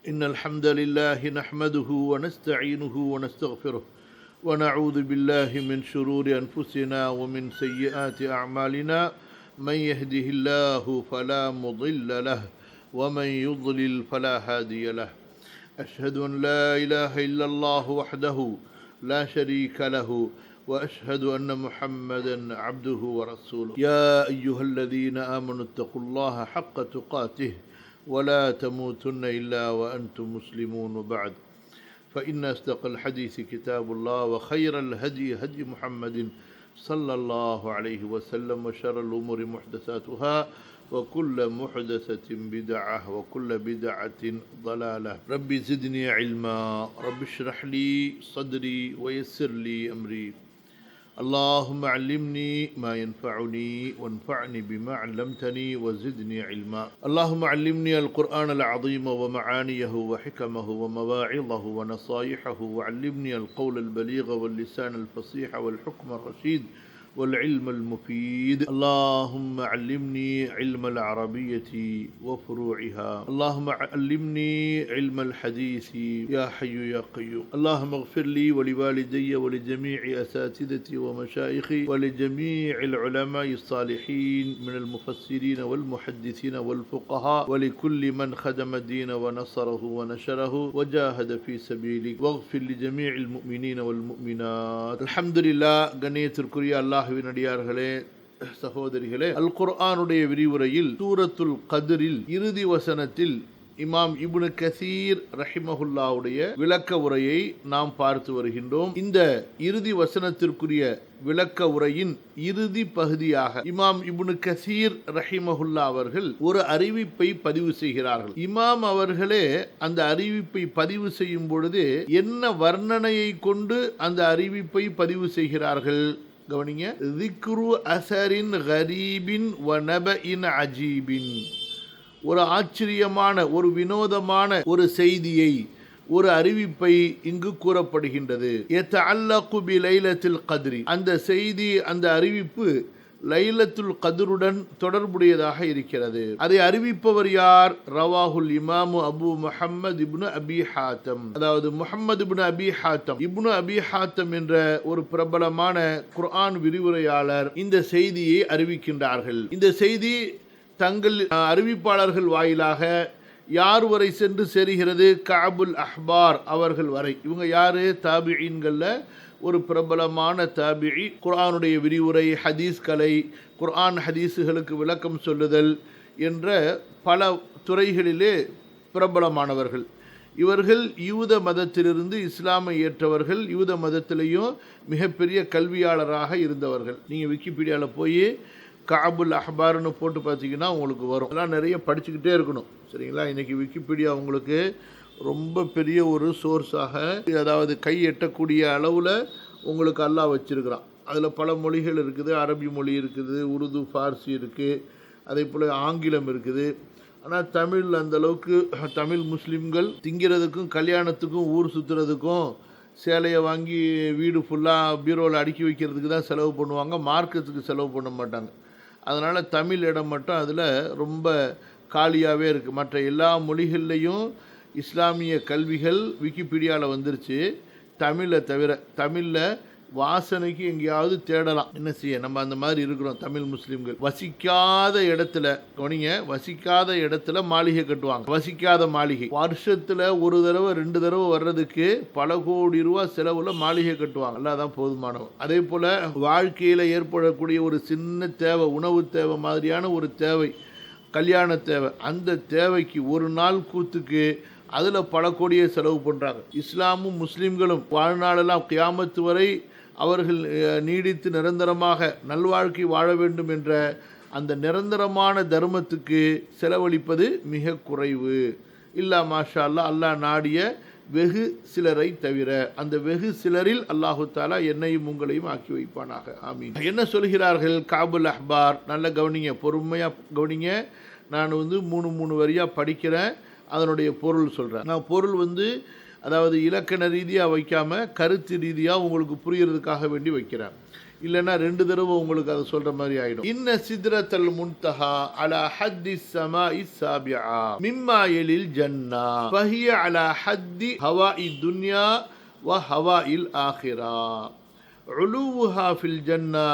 إن الحمد لله نحمده ونستعينه ونستغفره ونعوذ بالله من شرور أنفسنا ومن سيئات أعمالنا من يهده الله فلا مضل له ومن يضلل فلا هادي له أشهد أن لا إله إلا الله وحده لا شريك له وأشهد أن محمدا عبده ورسوله يا أيها الذين آمنوا اتقوا الله حق تقاته ولا تموتن إلا وأنتم مسلمون وبعد فإن أصدق الحديث كتاب الله وخير الهدي هدي محمد صلى الله عليه وسلم وشر الأمور محدثاتها وكل محدثة بدعة وكل بدعة ضلالة رب زدني علما رب اشرح لي صدري ويسر لي أمري اللهم علمني ما ينفعني وانفعني بما علمتني وزدني علما اللهم علمني القرآن العظيم ومعانيه وحكمه ومواعظه ونصائحه وعلمني القول البليغ واللسان الفصيح والحكم الرشيد والعلم المفيد اللهم علمني علم العربية وفروعها اللهم علمني علم الحديث يا حي يا قيوم اللهم اغفر لي ولوالدي ولجميع أساتذتي ومشايخي ولجميع العلماء الصالحين من المفسرين والمحدثين والفقهاء ولكل من خدم الدين ونصره ونشره وجاهد في سبيلك واغفر لجميع المؤمنين والمؤمنات الحمد لله கண்ணியத்திற்குரிய அல்லாஹ்வின் அடியார்களே, சகோதரிகளே, அல் குர்ஆனுடைய விரிவுரையில் சூரத்துல் கத்ரில் இறுதி வசனத்தில் இமாம் இப்னு கசீர் ரஹிமஹுல்லாவுடைய விளக்க உரையை நாம் பார்த்து வருகின்றோம். இந்த இறுதி வசனத்திற்குரிய விளக்க உரையின் இறுதி பகுதியாக இமாம் இப்னு கசீர் ரஹிமஹுல்லா அவர்கள் ஒரு அறிவிப்பை பதிவு செய்கிறார்கள். இமாம் அவர்களே அந்த அறிவிப்பை பதிவு செய்யும் பொழுது என்ன வர்ணனையை கொண்டு அந்த அறிவிப்பை பதிவு செய்கிறார்கள் கவனிங்க. ذِكْرُ أَثَرٍ غَرِيبٍ وَنَبَإٍ عَجِيبٍ, ஒரு ஆச்சரியமான ஒரு வினோதமான ஒரு செய்தியை ஒரு அறிவிப்பை இங்கு கூறப்படுகின்றது. يَتَعَلَّقُ بِلَيْلَةِ الْقَدْرِ, அந்த செய்தி அந்த அறிவிப்பு லைலத்துல் கத்ருடன் தொடர்புடையதாக இருக்கிறது. அதை அறிவிப்பவர் யார்? ரவாஹுல் இமாமு அபு முஹம்மது இப்னு அபி ஹாத்தம், அதாவது முஹம்மது இப்னு அபி ஹாத்தம். இப்னு அபி ஹாத்தம் என்ற ஒரு பிரபலமான குர்ஆன் விரிவுரையாளர் இந்த செய்தியை அறிவிக்கின்றார்கள். இந்த செய்தி தங்கள் அறிவிப்பாளர்கள் வாயிலாக யார் வரை சென்று சேருகிறது? கஅபுல் அஹ்பார் அவர்கள் வரை. இவங்க யாரு? தாபிஈன்கள்ல ஒரு பிரபலமான தாபிஇ. குர்ஆனுடைய விரிவுரை, ஹதீஸ் கலை, குர்ஆன் ஹதீஸுகளுக்கு விளக்கம் சொல்லுதல் என்ற பல துறைகளிலே பிரபலமானவர்கள். இவர்கள் யூத மதத்திலிருந்து இஸ்லாமை ஏற்றவர்கள். யூத மதத்திலையும் மிகப்பெரிய கல்வியாளராக இருந்தவர்கள். நீங்கள் விக்கிபீடியாவில் போய் கஅபுல் அஹ்பார்னு போட்டு பார்த்தீங்கன்னா உங்களுக்கு வரும். அதெல்லாம் நிறைய படிச்சுக்கிட்டே இருக்கணும், சரிங்களா? இன்றைக்கி விக்கிபீடியா உங்களுக்கு ரொம்ப பெரிய ஒரு சோர்ஸாக, அதாவது கை எட்டக்கூடிய அளவில் உங்களுக்கு அல்லாஹ் வச்சிருக்கிறான். அதில் பல மொழிகள் இருக்குது. அரபி மொழி இருக்குது, உருது, ஃபார்சி இருக்குது, அதே போல் ஆங்கிலம் இருக்குது. ஆனால் தமிழ் அந்தளவுக்கு, தமிழ் முஸ்லீம்கள் திங்கிறதுக்கும் கல்யாணத்துக்கும் ஊர் சுற்றுறதுக்கும் சேலையை வாங்கி வீடு ஃபுல்லாக பீரோவில் அடுக்கி வைக்கிறதுக்கு தான் செலவு பண்ணுவாங்க, மார்க்கத்துக்கு செலவு பண்ண மாட்டாங்க. அதனால் தமிழ் இடம் மட்டும் அதில் ரொம்ப காலியாகவே இருக்குது. மற்ற எல்லா மொழிகள்லேயும் இஸ்லாமிய கல்விகள் விக்கிபீடியாவில் வந்துருச்சு, தமிழை தவிர. தமிழில் வாசனைக்கு எங்கேயாவது தேடலாம், என்ன செய்ய, நம்ம அந்த மாதிரி இருக்கிறோம் தமிழ் முஸ்லீம்கள். வசிக்காத இடத்துல கவனிங்க, வசிக்காத இடத்துல மாளிகை கட்டுவாங்க. வசிக்காத மாளிகை வருஷத்தில் ஒரு தடவை 2 தடவை வர்றதுக்கு பல கோடி ரூபா செலவில் மாளிகை கட்டுவாங்க. அல்லாதான் போதுமானவன். அதே போல் வாழ்க்கையில் ஏற்படக்கூடிய ஒரு சின்ன தேவை, உணவு தேவை மாதிரியான ஒரு தேவை, கல்யாண தேவை, அந்த தேவைக்கு ஒரு நாள் கூத்துக்கு அதில் பல கோடியை செலவு பண்ணுறாங்க. இஸ்லாமும் முஸ்லீம்களும் வாழ்நாளெல்லாம் கியாமத்து வரை அவர்கள் நீடித்து நிரந்தரமாக நல்வாழ்க்கை வாழ வேண்டும் என்ற அந்த நிரந்தரமான தர்மத்துக்கு செலவழிப்பது மிக குறைவு. இல்லா மாஷா அல்லாஹ், அல்லாஹ் நாடிய வெகு சிலரை தவிர. அந்த வெகு சிலரில் அல்லாஹு தாலா என்னையும் உங்களையும் ஆக்கி வைப்பானாக, ஆமீன். என்ன சொல்கிறார்கள் கஅபுல் அஹ்பார்? நல்ல கவனிங்க, பொறுமையாக கவனிங்க. நான் 3 வரியாக படிக்கிறேன், அதனுடைய பொருள் சொல்கிறேன். நான் பொருள் அதாவது இலக்கண ரீதியாக வைக்காமல் கருத்து ரீதியாக உங்களுக்கு புரியறதுக்காக வேண்டி வைக்கிறேன். இல்லைன்னா 2 தடவை உங்களுக்கு அதை சொல்ற மாதிரி ஆயிடும். இன்ன சித்ரத்தல் முன்தஹா அலா ஹத்தி ஸமாஇ ஸாபிஆ மிம்மா யலில் ஜன்னா ஃபஹிய அலா ஹத்தி ஹவாஇ துன்யா வ ஹவாஇல் ஆஹிரா உலூஹா ஃபில் ஜன்னா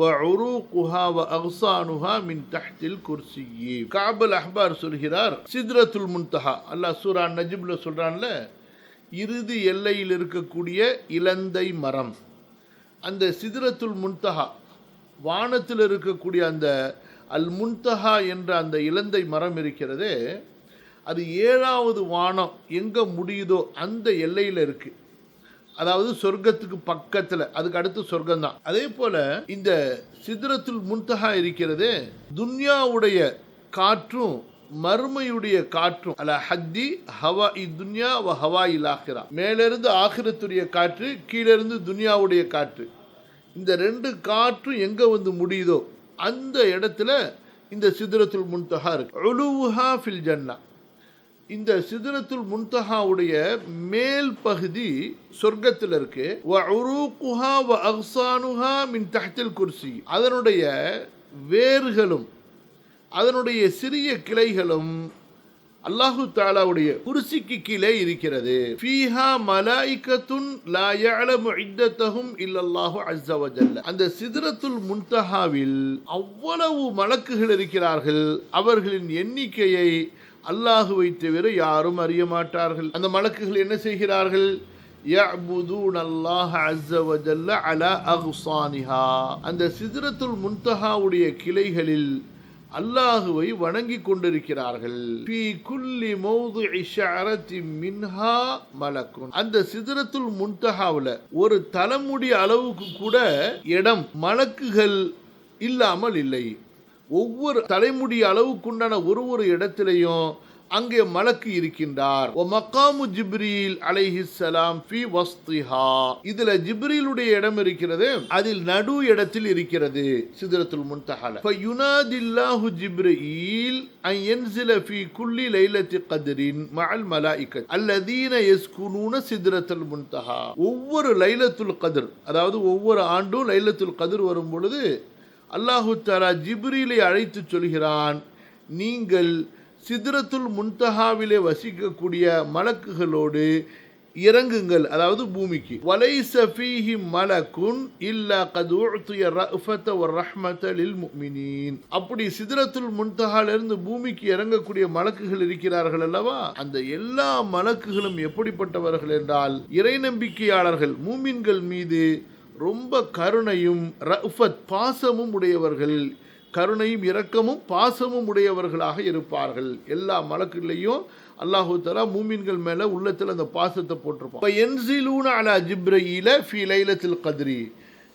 وعروقها واغصانها من تحت الكرسي. காபல் அஹ்பார் சொல்கிறார், சித்ரத்துல் முன்தஹா அல்லாஹ் சூரா நஜ்ம்ல சொல்றான்ல, இறுதி எல்லையில் இருக்கக்கூடிய இலந்தை மரம். அந்த சித்ரத்துல் முன்தஹா வானத்தில் இருக்கக்கூடிய அந்த அல் முன்தஹா என்ற அந்த இலந்தை மரம் இருக்கிறதே, அது 7வது வானம் எங்க முடியுதோ அந்த எல்லையில் இருக்கு. அதாவது சொர்க்கத்துக்கு பக்கத்தில், அதுக்கு அடுத்து சொர்க்கம் தான். அதே போல இந்த சித்ரத்துல் முன்தஹா இருக்கிறது, துன்யாவுடைய காற்றும் மறுமையுடைய காற்றும் அல ஹத்தி ஹவா இ துன்யா வ ஹவா இல் ஆஹிரா, மேலிருந்து ஆகிரத்துடைய காற்று, கீழிருந்து துன்யாவுடைய காற்று, இந்த 2 காற்றும் எங்க வந்து முடியுதோ அந்த இடத்துல இந்த சித்ரத்துல் முன்தஹா இருக்கு. உலூஹா ஃபில் ஜன்னா, இந்த சித்ரத்துல் முன்தஹாவுடைய மேல் பகுதி சொர்க்கத்தில் இருக்கு. வ உரூகுஹா வ அக்ஸானுஹா மின் தஹ்தில் குர்சி, அதனுடைய வேர்களும் அதனுடைய சிறிய கிளைகளும் அல்லாஹு தஆலாவுடைய குர்சிக்கு கீழே இருக்கிறது. ஃபீஹா மலாயிகத்துன் லா யஅலமு இத்தஹும் இல்லல்லாஹு அஸ்ஸ வ ஜல்ல, அந்த சித்ரத்துல் முன்தஹாவில் அவ்வளவு மலக்குகள் இருக்கிறார்கள், அவர்களின் எண்ணிக்கையை அல்லாஹுவை தவிர யாரும் அறிய மாட்டார்கள். அந்த மலக்குகள் என்ன செய்கிறார்கள்? யஅபுதூன அல்லாஹ அஸ்ஸ வ ஜல்ல அலா அக்ஸானிஹா, அந்த சித்ரத்துல் முன்தஹாவுடைய கிளைகளில் அல்லாஹுவை வணங்கி கொண்டிருக்கிறார்கள். ஃபீ குல்லி மௌதிஇ ஷஅரத்தின் மின்ஹா மலக்குன், அந்த சித்ரத்துல் முன்தஹாவுல ஒரு தலைமுடி அளவுக்கு கூட இடம் மலக்குகள் இல்லாமல் இல்லை. ஒவ்வொரு தலைமுடி அளவுக்குண்டான ஒரு இடத்திலையும் அங்கே மலக்கு இருக்கின்றார். வ மகாமு ஜிப்ரீல் அலைஹிஸ்ஸலாம் ஃபீ வஸ்திஹா, இதுல ஜிப்ரீலுடைய இடம் இருக்கிறது, அதில் நடு இடத்தில் இருக்கிறது சித்ரத்துல் முன்தஹால. ஃபயுனாதில்லாஹு ஜிப்ரீல் அன் யன்ஸில ஃபீ குல்லி லைலத்தி கத்ரின் மஅல் மலாயிகத் அல்லதீன யஸ்குனூன சித்ரத்துல் முன்தஹா, ஒவ்வொரு லைலத்துல் கத்ர், அதாவது ஒவ்வொரு ஆண்டும் லைலத்துல் கத்ர் வரும் பொழுது அல்லாஹு தஆலா ஜிப்ரீலை அழைத்து சொல்கிறான், நீங்கள் சித்ரத்துல் முன்தஹாவிலே வசிக்கக்கூடிய மலக்குகளோடு இறங்குங்கள், அதாவது பூமிக்கு. வலைஸ ஃபீஹி மலக்குன் இல்லா கத் உஅதிய ரஃபத வ ரஹ்மத லில் முஃமினீன், அப்படி சித்ரத்துல் முன்தஹாலிருந்து பூமிக்கு இறங்கக்கூடிய மலக்குகள் இருக்கிறார்கள் அல்லவா, அந்த எல்லா மலக்குகளும் எப்படிப்பட்டவர்கள் என்றால் இறை நம்பிக்கையாளர்கள் மூமின்கள் மீது ரொம்ப கருணையும் ரஃபத் பாசமும் உடையவர்கள், கருணையும் இரக்கமும் பாசமும் உடையவர்களாக இருப்பார்கள். எல்லா மலக்குகளையும் அல்லாஹு தஆலா மூமின்கள் மேல உள்ளத்தில் அந்த பாசத்தை போட்டிருப்பான். யன்ஸிலூன அலா ஜிப்ரீல ஃபீ லைலத்துல் கத்ரி,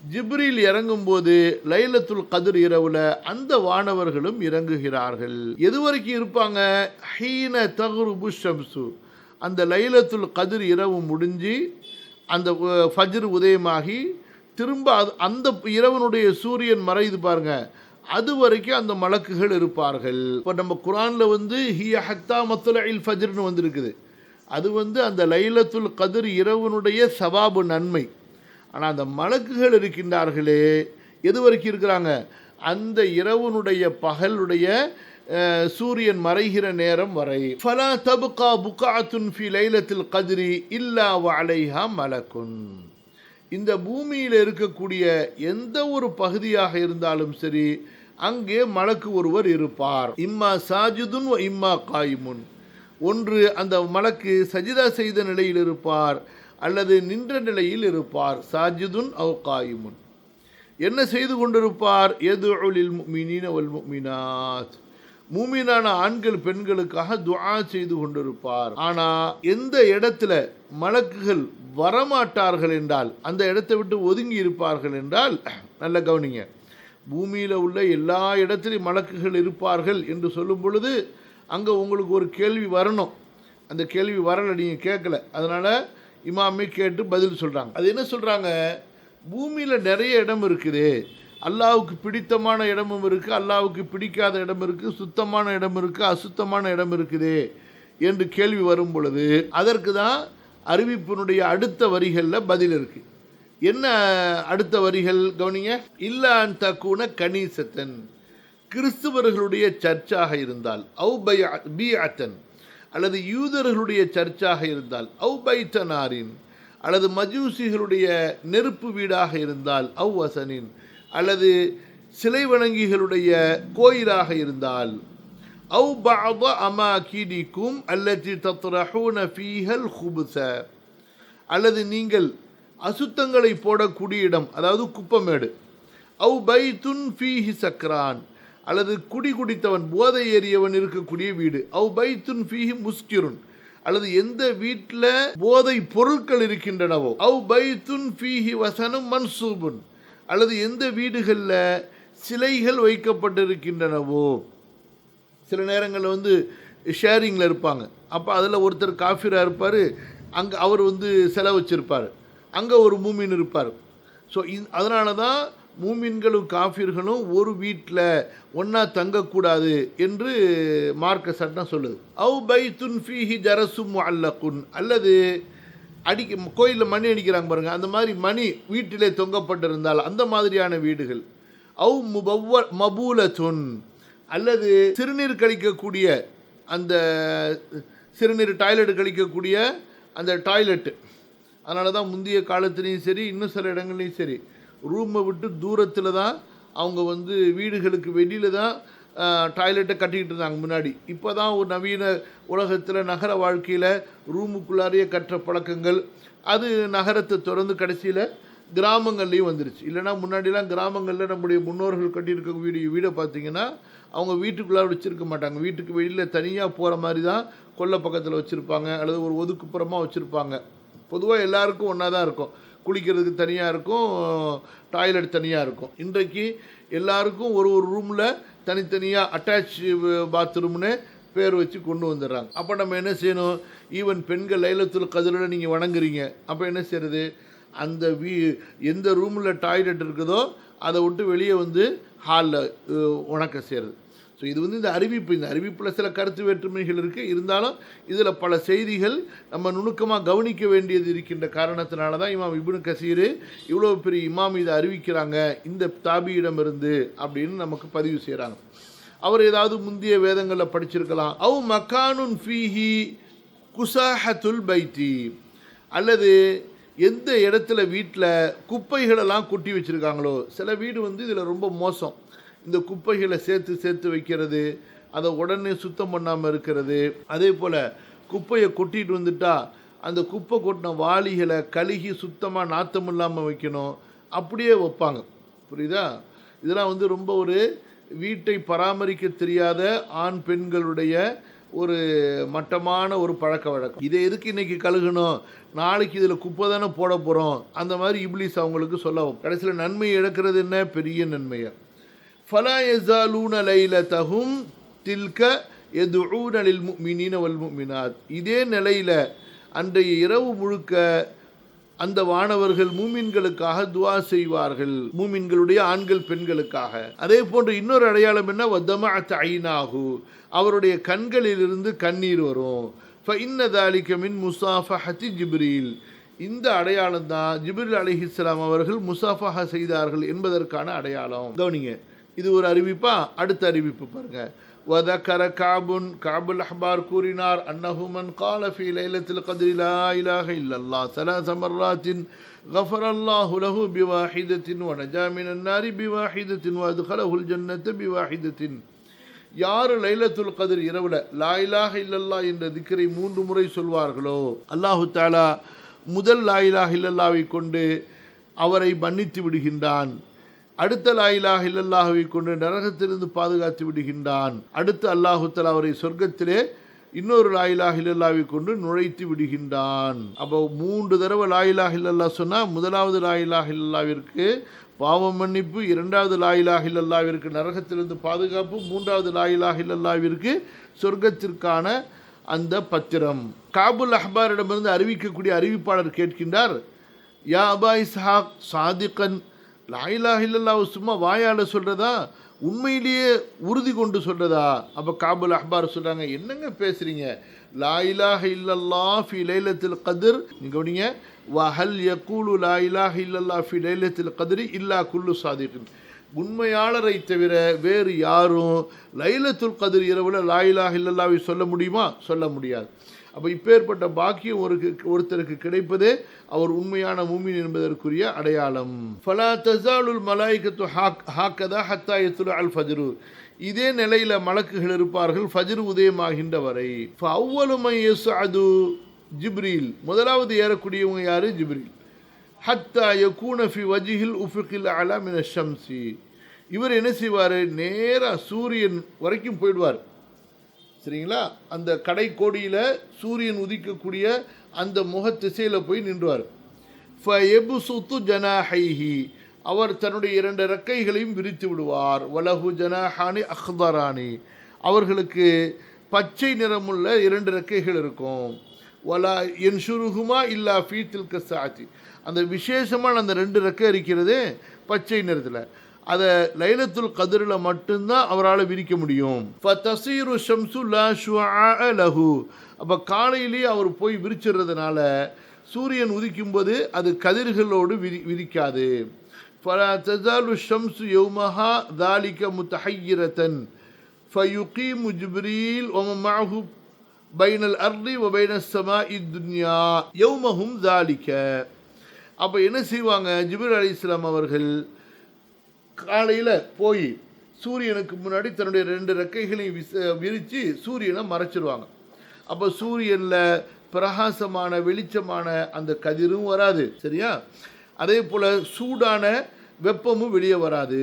ஜிப்ரீல் இறங்கும் போது லைலத்துல் கத்ர் இரவுல அந்த வானவர்களும் இறங்குகிறார்கள். எது வரைக்கும் இருப்பாங்க? ஹீன தக்ருபு ஷம்சு, அந்த லைலத்துல் கத்ர் இரவு முடிஞ்சு அந்த ஃபஜ்ர் உதயமாகி திரும்ப அந்த இரவனுடைய சூரியன் மறையுது பாருங்க, அது வரைக்கும் அந்த மலக்குகள் இருப்பார்கள். இப்போ நம்ம குர்ஆன்ல வந்து ஹிய ஹத்தா மத்லஇல் ஃபஜ்ர்னு வந்திருக்குது, அது வந்து அந்த லைலத்துல் கத்ர் இரவனுடைய சவாபு நன்மை. ஆனால் அந்த மலக்குகள் இருக்கின்றார்களே எது வரைக்கும் இருக்கிறாங்க? அந்த இரவனுடைய பகலுடைய சூரியன் மறைகிற நேரம் வரை. ஃபலா தப்கா புகாத்துன் ஃபி லைலத்துல் கத்ரி இல்லா வ அலைஹா மலக்குன், இந்த பூமியில் இருக்கக்கூடிய எந்த ஒரு பகுதியாக இருந்தாலும் சரி அங்கே மலக்கு ஒருவர் இருப்பார். இம்மா சாஜிதுன் வ இம்மா காயிமுன், ஒன்று அந்த மலக்கு சஜிதா செய்த நிலையில் இருப்பார் அல்லது நின்ற நிலையில் இருப்பார். சாஜிதுன் அவ் காயிமுன், என்ன செய்து கொண்டிருப்பார்? யதுஉ லில் முஃமினீன வல் முஃமினாத், மூமினான ஆண்கள் பெண்களுக்காக துஆ செய்து கொண்டிருப்பார். ஆனா எந்த இடத்துல மலக்குகள் வரமாட்டார்கள் என்றால், அந்த இடத்தை விட்டு ஒதுங்கி இருப்பார்கள் என்றால், நல்ல கவனிங்க, பூமியில் உள்ள எல்லா இடத்திலும் மலக்குகள் இருப்பார்கள் என்று சொல்லும் பொழுது அங்கே உங்களுக்கு ஒரு கேள்வி வரணும். அந்த கேள்வி வரலை, நீங்கள் கேட்கல, அதனால் இமாமே கேட்டு பதில் சொல்கிறாங்க. அது என்ன சொல்கிறாங்க? பூமியில் நிறைய இடம் இருக்குது, அல்லாவுக்கு பிடித்தமான இடமும் இருக்குது, அல்லாவுக்கு பிடிக்காத இடம் இருக்குது, சுத்தமான இடம் இருக்குது, அசுத்தமான இடம் இருக்குது என்று கேள்வி வரும் பொழுது அதற்கு தான் அறிவிப்பினுடைய அடுத்த வரிகளில் பதில் இருக்குது. என்ன அடுத்த வரிகள் கவனிங்க. இல்லான் தக்கூன கணீசத்தன், கிறிஸ்துவர்களுடைய சர்ச்சாக இருந்தால், அவு பைஅத்தன் அல்லது யூதர்களுடைய சர்ச்சாக இருந்தால், அவு பைத்தனாரின் அல்லது மஜூசிகளுடைய நெருப்பு வீடாக இருந்தால், அவு வசனின் அல்லது சிலை வணங்கிகளுடைய கோயிலாக இருந்தால், அவு பஅத அமாகினிக்கும் அல்லதி தத்ரஹூன ஃபீஹல் குப்ஸ அல்லது நீங்கள் அசுத்தங்களை போடக்கூடிய இடம், அதாவது குப்பமேடு, அவு பைத்துன் ஃபீஹி சக்ரான் அல்லது குடி குடித்தவன் போதை ஏறியவன் இருக்கக்கூடிய வீடு, அவு பைத்துன் ஃபீஹி முஸ்கிருன் அல்லது எந்த வீட்டில் போதை பொருட்கள் இருக்கின்றனவோ, அவு பைத்துன் ஃபீஹி வசனும் மன்சூபுன் அல்லது எந்த வீடுகளில் சிலைகள் வைக்கப்பட்டிருக்கின்றனவோ. சில நேரங்களில் வந்து ஷேரிங்கில் இருப்பாங்க, அப்போ அதில் ஒருத்தர் காஃபிராக இருப்பார், அங்கே அவர் வந்து சிலை வச்சுருப்பார், அங்கே ஒரு மூமின் இருப்பார். ஸோ அதனால தான் மூமின்களும் காஃபிர்களும் ஒரு வீட்டில் ஒன்றா தங்கக்கூடாது என்று மார்க்க சட்டம் சொல்லுது. அவு பைத்துன் ஃபீஹி ஜரசும் அல்லக்குன் அல்லது கோயிலில் மணி அடிக்கிறாங்க பாருங்கள், அந்த மாதிரி மணி வீட்டிலே தொங்கப்பட்டிருந்தால் அந்த மாதிரியான வீடுகள். அவு மபூலத்துன் அல்லது சிறுநீர் கழிக்கக்கூடிய அந்த சிறுநீர் டாய்லெட் கழிக்கக்கூடிய அந்த டாய்லெட்டு. அதனால தான் முந்தைய காலத்துலேயும் சரி இன்னும் சில இடங்கள்லையும் சரி ரூமை விட்டு தூரத்தில் தான் அவங்க வந்து வீடுகளுக்கு வெளியில் தான் டாய்லெட்டை கட்டிக்கிட்டு இருந்தாங்க முன்னாடி. இப்போ தான் ஒரு நவீன உலகத்தில் நகர வாழ்க்கையில் ரூமுக்குள்ளாரையே கட்டுற பழக்கங்கள் அது நகரத்தை தொடர்ந்து கடைசியில் கிராமங்கள்லேயும் வந்துருச்சு. இல்லைனா முன்னாடிலாம் கிராமங்களில் நம்முடைய முன்னோர்கள் கட்டியிருக்க வீடை பார்த்திங்கன்னா அவங்க வீட்டுக்குள்ளார வச்சுருக்க மாட்டாங்க, வீட்டுக்கு வெளியில் தனியாக போகிற மாதிரி தான் கொல்லை பக்கத்தில் வச்சுருப்பாங்க அல்லது ஒரு ஒதுக்குப்புறமாக வச்சுருப்பாங்க. பொதுவாக எல்லாருக்கும் ஒன்றா தான் இருக்கும், குளிக்கிறதுக்கு தனியாக இருக்கும், டாய்லெட் தனியாக இருக்கும். இன்றைக்கு எல்லாருக்கும் ஒரு ஒரு ரூமில் தனித்தனியாக அட்டாச் பாத்ரூம்னு பேர் வச்சு கொண்டு வந்துடுறாங்க. அப்போ நம்ம என்ன செய்யணும், ஈவன் பெண்கள் லைலத்துல் கத்ரில் நீங்கள் வணங்குறீங்க, அப்போ என்ன செய்கிறது, அந்த எந்த ரூமில் டாய்லெட் இருக்குதோ அதை விட்டு வெளியே வந்து ஹாலில் வணக்கம் செய்கிறது. ஸோ இது வந்து இந்த அறிவிப்பில் சில கருத்து வேற்றுமைகள் இருக்குது, இருந்தாலும் இதில் பல செய்திகள் நம்ம நுணுக்கமாக கவனிக்க வேண்டியது இருக்கின்ற காரணத்தினால தான் இமாம் இப்னு கசீர் இவ்வளோ பெரிய இமாம் இதை அறிவிக்கிறாங்க இந்த தாபியிடமிருந்து அப்படின்னு நமக்கு பதிவு செய்கிறாங்க. அவர் ஏதாவது முந்தைய வேதங்களில் படிச்சிருக்கலாம். அவு மக்கானுன் ஃபீஹி குசாஹத்துல் பைத்தி அல்லது எந்த இடத்துல வீட்டில் குப்பைகளெல்லாம் கொட்டி வச்சுருக்காங்களோ. சில வீடு வந்து இதில் ரொம்ப மோசம், இந்த குப்பைகளை சேர்த்து வைக்கிறது, அதை உடனே சுத்தம் பண்ணாமல் இருக்கிறது. அதே போல் குப்பையை கொட்டிட்டு வந்துட்டால் அந்த குப்பை கொட்டின வாளிகளை கழுகி சுத்தமாக நாத்தம் இல்லாமல் வைக்கணும், அப்படியே வைப்பாங்க. புரியுதா? இதெல்லாம் வந்து ரொம்ப ஒரு வீட்டை பராமரிக்க தெரியாத ஆண் பெண்களுடைய ஒரு மட்டமான ஒரு பழக்க வழக்கம். இதை எதுக்கு இன்றைக்கி கழுகணும், நாளைக்கு இதில் குப்பை தானே போட போகிறோம், அந்த மாதிரி இப்லீஸ் அவங்களுக்கு சொல்ல கடைசியில் நன்மை இழக்கிறது என்ன, பெரிய நன்மையை. ஃபலா யஸாலூன லைலதஹும் தில்க யதுஊன லில் முஃமினீன வல் முஃமினாத். இதே நிலையில் அன்றைய இரவு முழுக்க அந்த வானவர்கள் மூமின்களுக்காக துஆ செய்வார்கள், மூமின்களுடைய ஆண்கள் பெண்களுக்காக. அதே போன்று இன்னொரு அடையாளம் என்ன, வதமஅத் ஐனாஹு, அவருடைய கண்களிலிருந்து கண்ணீர் வரும். ஃபஇன்ன ذلك மின் முஸாஃபஹத்தி ஜிப்ரீல், இந்த அடையாளம் தான் ஜிப்ரீல் அலைஹிஸ்ஸலாம் அவர்கள் முஸாஃபஹா செய்தார்கள் என்பதற்கான அடையாளம். கவனிங்க, இது ஒரு அறிவிப்பா. அடுத்த அறிவிப்பு பாருங்க. وذكر كعب الأحبار கூறினார் أنه من قال في ليلة القدر لا إله إلا الله 3 مرات غفر الله له بواحدة ونجا من النار بواحدة وأدخله الجنة بواحدة. யார் லைலத்துல் கத்ர் இரவில் லா இலாஹ இல்லல்லாஹ் என்ற திக்ரை 3 முறை சொல்வார்களோ அல்லாஹு தஆலா முதல் லா இலாஹ இல்லல்லாஹ்வை கொண்டு அவரை மன்னித்து விடுகின்றான், அடுத்த லா இலாஹ இல்லல்லாஹ்வை கொண்டு நரகத்திலிருந்து பாதுகாத்து விடுகின்றான், அடுத்து அல்லாஹு தஆலா அவரை சொர்க்கத்திலே இன்னொரு லா இலாஹ இல்லல்லாஹ்வை கொண்டு நுழைத்து விடுகின்றான். அப்போ 3 தடவை லா இலாஹ இல்லல்லாஹ் சொன்னால் முதலாவது லா இலாஹ இல்லல்லாஹ்விற்கு பாவ மன்னிப்பு, இரண்டாவது லா இலாஹ இல்லல்லாஹ்விற்கு நரகத்திலிருந்து பாதுகாப்பு, மூன்றாவது லா இலாஹ இல்லல்லாஹ்விற்கு சொர்க்கத்திற்கான அந்த பத்திரம். காபுல் அஹ்பாரிடமிருந்து அறிவிக்கக்கூடிய அறிவிப்பாளர் கேட்கின்றார், யா அபா இஸ்ஹாக் சாதிகன், லா இலாஹ இல்லல்லாஹ் சும்மா வாயால் சொல்கிறதா, உண்மையிலேயே உறுதி கொண்டு சொல்கிறதா? அப்போ காபுல் அஹ்பார் சொல்கிறாங்க, என்னங்க பேசுகிறீங்க, லா இலாஹ இல்லல்லாஹ் ஃபி லைலத்துல் கத்ர், நீங்க கவனிங்க, வஹல் யகூலு லா இலாஹ இல்லல்லாஹ் ஃபி லைலத்துல் கத்ரி இல்லா குல்லு சாதிகின், உண்மையாளரை தவிர வேறு யாரும் லைலத்துல் கத்ர் இரவுல லா இலாஹ இல்லல்லாஹ்வை சொல்ல முடியுமா? சொல்ல முடியாது. அப்போ இப்பேற்பட்ட பாக்கியம் ஒருத்தருக்கு கிடைப்பதே அவர் உண்மையான மூமின் என்பதற்குரிய அடையாளம். ஃபலா தஸாலுல் மலாயிகத்து ஹாக்கதா ஹத்தா யத்லு அல் ஃபஜ்ரு, இதே நிலையில் மலக்குகள் இருப்பார்கள் ஃபஜ்ர் உதயமாகின்ற வரை. ஃபஅவ்வலு மன் யஸ்அது ஜிப்ரீல், முதலாவது ஏறக்கூடியவங்க யாரு? ஜிப்ரீல். ஹத்தா யகூன ஃபி வஜ்ஹில் உஃபிகில் அலா மின ஷம்சி, இவர் என்ன செய்வார்? நேராக சூரியன் வரைக்கும் போயிடுவார். சரிங்களா? அந்த கடைக்கோடியில் சூரியன் உதிக்கக்கூடிய அந்த முகத்திசையில் போய் நின்றுவார். ஃபயபுசுத்து ஜனாஹைஹி, அவர் தன்னுடைய 2 ரெக்கைகளையும் விரித்து விடுவார். வலஹு ஜனாஹானி அஹ்தரானி, அவர்களுக்கு பச்சை நிறமுள்ள 2 ரெக்கைகள் இருக்கும். வலா என்ஷுருஹுமா இல்லா ஃபீ தில்க சாத்தி, அந்த விசேஷமான அந்த 2 ரெக்கை இருக்கிறது பச்சை நிறத்தில், அதை லைலத்துல் கத்ரில் மட்டும்தான் அவரால் விரிக்க முடியும். ஃபதஸீரு ஷம்சு லா ஷுஆஅ லஹு, அப்போ காலையிலேயே அவர் போய் விரிச்சிடுறதுனால சூரியன் உதிக்கும்போது அது கதிர்களோடு விரிக்காது. ஃபலா தஸாலு ஷம்சு யௌமஹா தாலிக முத்தஹய்யிரத்தன் ஃபயுகீமு ஜிப்ரீல் வ மன் மஅஹு பைனல் அர்தி வ பைனஸ் ஸமாஇ துன்யா யௌமஹும் தாலிக. அப்போ என்ன செய்வாங்க? ஜிப்ரீல் அலைஹிஸ்ஸலாம் அவர்கள் காலையில் போய் சூரியனுக்கு முன்னாடி தன்னுடைய 2 ரெக்கைகளையும் விரித்து சூரியனை மறைச்சிடுவாங்க. அப்போ சூரியனில் பிரகாசமான வெளிச்சமான அந்த கதிரும் வராது. சரியா? அதே போல் சூடான வெப்பமும் வெளியே வராது.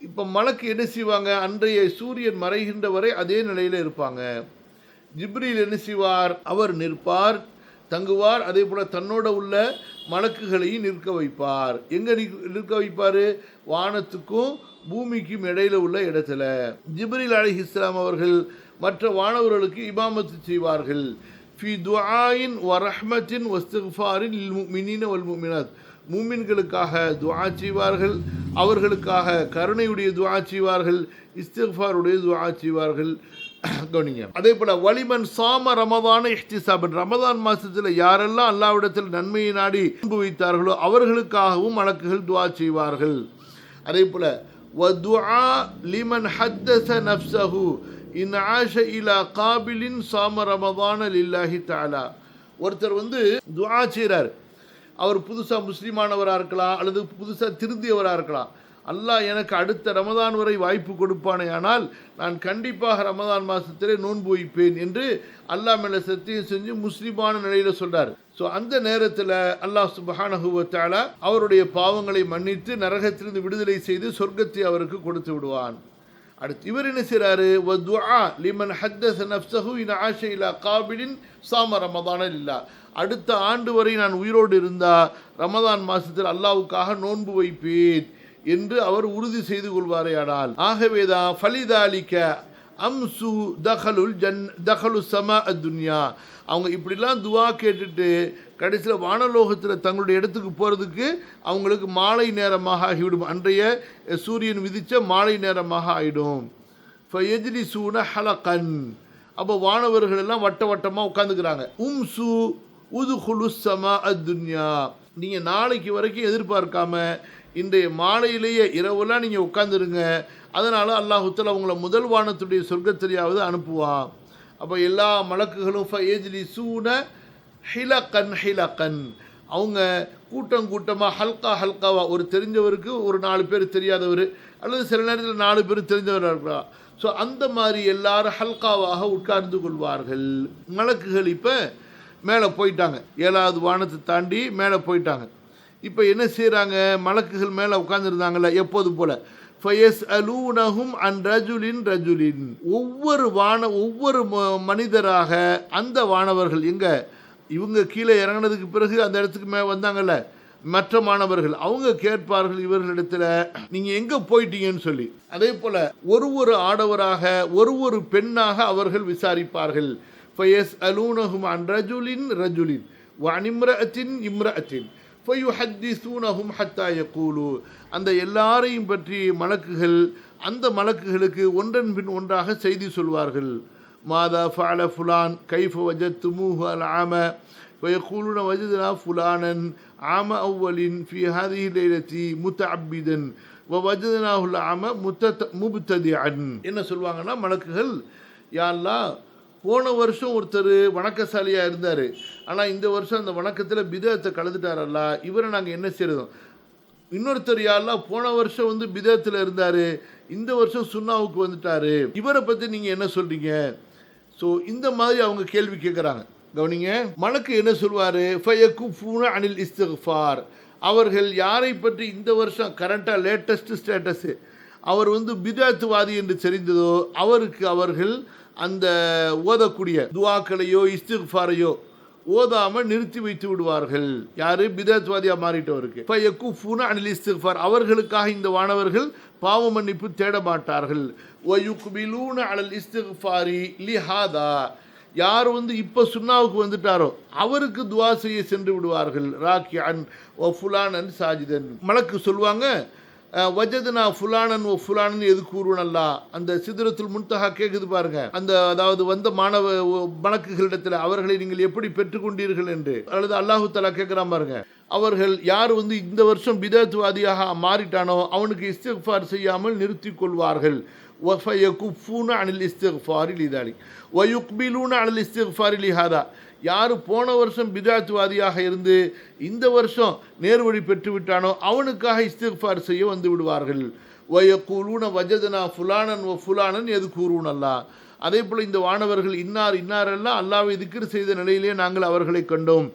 இப்போ மலக்கு என்ன செய்வாங்க? அன்றைய சூரியன் மறைகின்ற வரை அதே நிலையில் இருப்பாங்க. ஜிப்ரீல் என்ன செய்வார்? அவர் நிற்பார், தங்குவார். அதே போல் தன்னோட உள்ள மலக்குகளையும் நிற்க வைப்பார். எங்கே நிற்க வைப்பார்? வானத்துக்கும் பூமிக்கும் இடையில உள்ள இடத்துல. ஜிப்ரீல் அலைஹிஸ்ஸலாம் அவர்கள் மற்ற வானவர்களுக்கு இமாமத்து செய்வார்கள். ஃபி துஆஇன் வ ரஹ்மத்தின் வ இஸ்திக்ஃபாரின் லில் முஃமினீன வல் முஃமினாத், மூமின்களுக்காக துஆ செய்வார்கள், அவர்களுக்காக கருணையுடைய துஆ செய்வார்கள், இஸ்திக்ஃபாருடைய துஆ செய்வார்கள். கவனிங்க. அதே போல வலிமன் சாம ரமதான இஹ்திசாபன், ரமதான் மாசத்தில் யாரெல்லாம் அல்லாஹ்விடத்தில் நன்மையை நாடி அன்பு வைத்தார்களோ அவர்களுக்காகவும் மலக்குகள் துஆ செய்வார்கள். அதே போல வதுஆ லிமன் ஹத்தஸ நஃப்ஸஹு இன் ஆஷ இலா காபிலின் சாம ரமதான லில்லாஹி தஆலா, ஒருத்தர் துஆ செய்கிறார். அவர் புதுசாக முஸ்லீமானவராக இருக்கலாம் அல்லது புதுசாக திருந்தியவராக இருக்கலாம். அல்லாஹ் எனக்கு அடுத்த ரமதான் வரை வாய்ப்பு கொடுப்பானே, ஆனால் நான் கண்டிப்பாக ரமதான் மாதத்திலே நோன்பு வைப்பேன் என்று அல்லாஹ் மேலே சத்தியம் செஞ்சு முஸ்லிமான நிலையில் சொல்றார். ஸோ அந்த நேரத்தில் அல்லாஹ் சுப்ஹானஹு வ தஆலா அவருடைய பாவங்களை மன்னித்து நரகத்திலிருந்து விடுதலை செய்து சொர்க்கத்தை அவருக்கு கொடுத்து விடுவான். அடுத்து இவர் என்ன செய்கிறாரு? வதுஆ லிமன் ஹத்தஸ நஃப்ஸஹு இன் ஆஷ இலா காபிலின் சாம ரமதான லில்லாஹ், அடுத்த ஆண்டு வரை நான் உயிரோடு இருந்தால் ரமதான் மாதத்தில் அல்லாஹ்வுக்காக நோன்பு வைப்பேன் என்று அவர் உறுதி செய்து கொள்வாரேயானால், ஆகவேதான் ஃபலிதாலிக அம்சு தஹலு சமா துன்யா, அவங்க இப்படிலாம் துவா கேட்டுட்டு கடைசியில் வானலோகத்தில் தங்களுடைய இடத்துக்கு போகிறதுக்கு அவங்களுக்கு மாலை நேரமாக ஆகிவிடும். அன்றைய சூரியன் விதித்த மாலை நேரமாக ஆகிடும். ஃபயஜ்லி சூன ஹலகன், அப்போ வானவர்கள் எல்லாம் வட்ட வட்டமாக உட்காந்துக்கிறாங்க. உம்சு உதுகுலு சமா துன்யா, நீங்கள் நாளைக்கு வரைக்கும் எதிர்பார்க்காம இன்றைய மாலையிலேயே இரவுலாம் நீங்கள் உட்காந்துருங்க. அதனால் அல்லாஹ் தஆலா அவங்கள முதல் வானத்துடைய சொர்க்கத்திலேயாவது அனுப்புவான். அப்போ எல்லா மலக்குகளும் ஃபயஜ்லி சூன ஹிலகன் ஹிலகன், அவங்க கூட்டம் கூட்டமாக ஹல்கா ஹல்காவா, ஒரு தெரிஞ்சவருக்கு ஒரு 4 பேர் தெரியாதவர், அல்லது சில நேரத்தில் 4 பேர் தெரிஞ்சவராக இருக்கலாம். ஸோ அந்த மாதிரி எல்லாரும் ஹல்காவாக உட்கார்ந்து கொள்வார்கள். மலக்குகள் இப்போ மேலே போயிட்டாங்க, 7வது வானத்தை தாண்டி மேலே போயிட்டாங்க. இப்போ என்ன செய்கிறாங்க? மலக்குகள் மேலே உட்கார்ந்துருந்தாங்கல்ல எப்போது போல, ஃபயஸ் அலூனஹும் அன் ரஜுலின் ரஜுலின், ஒவ்வொரு மனிதராக அந்த வானவர்கள் எங்கே இவங்க கீழே இறங்கினதுக்கு பிறகு அந்த இடத்துக்கு வந்தாங்கல்ல மற்ற மாணவர்கள், அவங்க கேட்பார்கள் இவர்களிடத்தில் நீங்கள் எங்கே போயிட்டீங்கன்னு சொல்லி. அதே போல் ஒரு ஆடவராக ஒரு பெண்ணாக அவர்கள் விசாரிப்பார்கள். ஃபயஸ் அலூனஹும் அன் ரஜுலின் ரஜுலின் வ அன் இம்ரஅத்தின் இம்ரஅத்தின் ஃபயுஹத்திஸூனஹும் ஹத்தா யகூலு, அந்த எல்லாரையும் பற்றி மலக்குகள் அந்த மலக்குகளுக்கு ஒன்றன் பின் ஒன்றாக செய்தி சொல்வார்கள். மாதா ஃபஅல ஃபுலான் கைஃப வஜத்துமூஹு அல்-ஆம فيقولون وجدنا فلانا عام أول في هذه الليلة متعبدا ووجدناه العام مبتدعا. என்ன சொல்வாங்கன்னா மலக்குகள், யா அல்லாஹ் போன வருஷம் ஒருத்தர் வணக்கசாலியாக இருந்தார், ஆனால் இந்த வருஷம் அந்த வணக்கத்தில் பிதத்தை கலந்துட்டாரல்ல, இவரை நாங்கள் என்ன செய்யறோம். இன்னொருத்தர், யா அல்லாஹ் போன வருஷம் பிதத்தில் இருந்தார், இந்த வருஷம் சுன்னாவுக்கு வந்துட்டாரு, இவரை பற்றி நீங்கள் என்ன சொல்கிறீங்க. ஸோ இந்த மாதிரி அவங்க கேள்வி கேட்குறாங்க. கவனிங்க, மலக்கு என்ன சொல்வார், ஃபயகுஃபூன அனில் இஸ்திக்ஃபார். அவர்கள் யாரை பற்றி இந்த வருஷம் கரண்ட்டாக லேட்டஸ்ட் ஸ்டேட்டஸு அவர் பிதத்துவாதி என்று தெரிந்ததோ அவருக்கு அவர்கள் அந்த ஓதக்கூடிய துவாக்களையோ இஸ்திக்ஃபாரையோ ஓதாமல் நிறுத்தி வைத்து விடுவார்கள். யாரு? பிதத்வாதியாக மாறிட்டவருக்கு. ஃபயகுஃபூன அனில் இஸ்திக்ஃபார். அவர்களுக்காக இந்த வானவர்கள் பாவ மன்னிப்பு தேட மாட்டார்கள். வயுக்பிலூன அலல் இஸ்திக்ஃபாரி லிஹாதா. யார் இப்போ சுன்னாவுக்கு வந்துட்டாரோ அவருக்கு துவா செய்ய சென்று விடுவார்கள். ராக்கியன் ஓ ஃபுலானன் சாஜிதன். மலக்கு சொல்லுவாங்க, வஜதுனா ஃபுலானன் ஓ ஃபுலானன் எது கூறுவனல்லா. அந்த சிதறத்துல் முன்தஹா கேட்குது பாருங்க, அந்த அதாவது வந்த மாணவ மலக்குகளிடத்தில் அவர்களை நீங்கள் எப்படி பெற்றுக்கொண்டீர்கள் என்று, அல்லது அல்லாஹு தஆலா கேட்குறான் பாருங்க. அவர்கள் யார் இந்த வருஷம் பிதத்துவாதியாக மாறிட்டானோ அவனுக்கு இஸ்திக்ஃபார் செய்யாமல் நிறுத்தி கொள்வார்கள். وَفَيَكُفُّونَ عَنِ الْإِسْتِغْفَارِ لِذَلِكَ وَيُقْبِلُونَ عَلَى الْإِسْتِغْفَارِ لِهَذَا. யார் போன வருஷம் பிதத்துவாதியாக இருந்து இந்த வருஷம் நேர்வழி பெற்று விட்டானோ அவனுக்காக இஸ்திக்ஃபார் செய்ய வந்து விடுவார்கள். وَيَقُولُونَ وَجَدْنَا فُلَانًا وَفُلَانًا يَذْكُرُونَ اللَّهَ. அதே போல் இந்த வானவர்கள் இன்னாரெல்லாம் அல்லாஹ்வை திக்ர் செய்த நிலையிலே நாங்கள் அவர்களை கண்டோம்.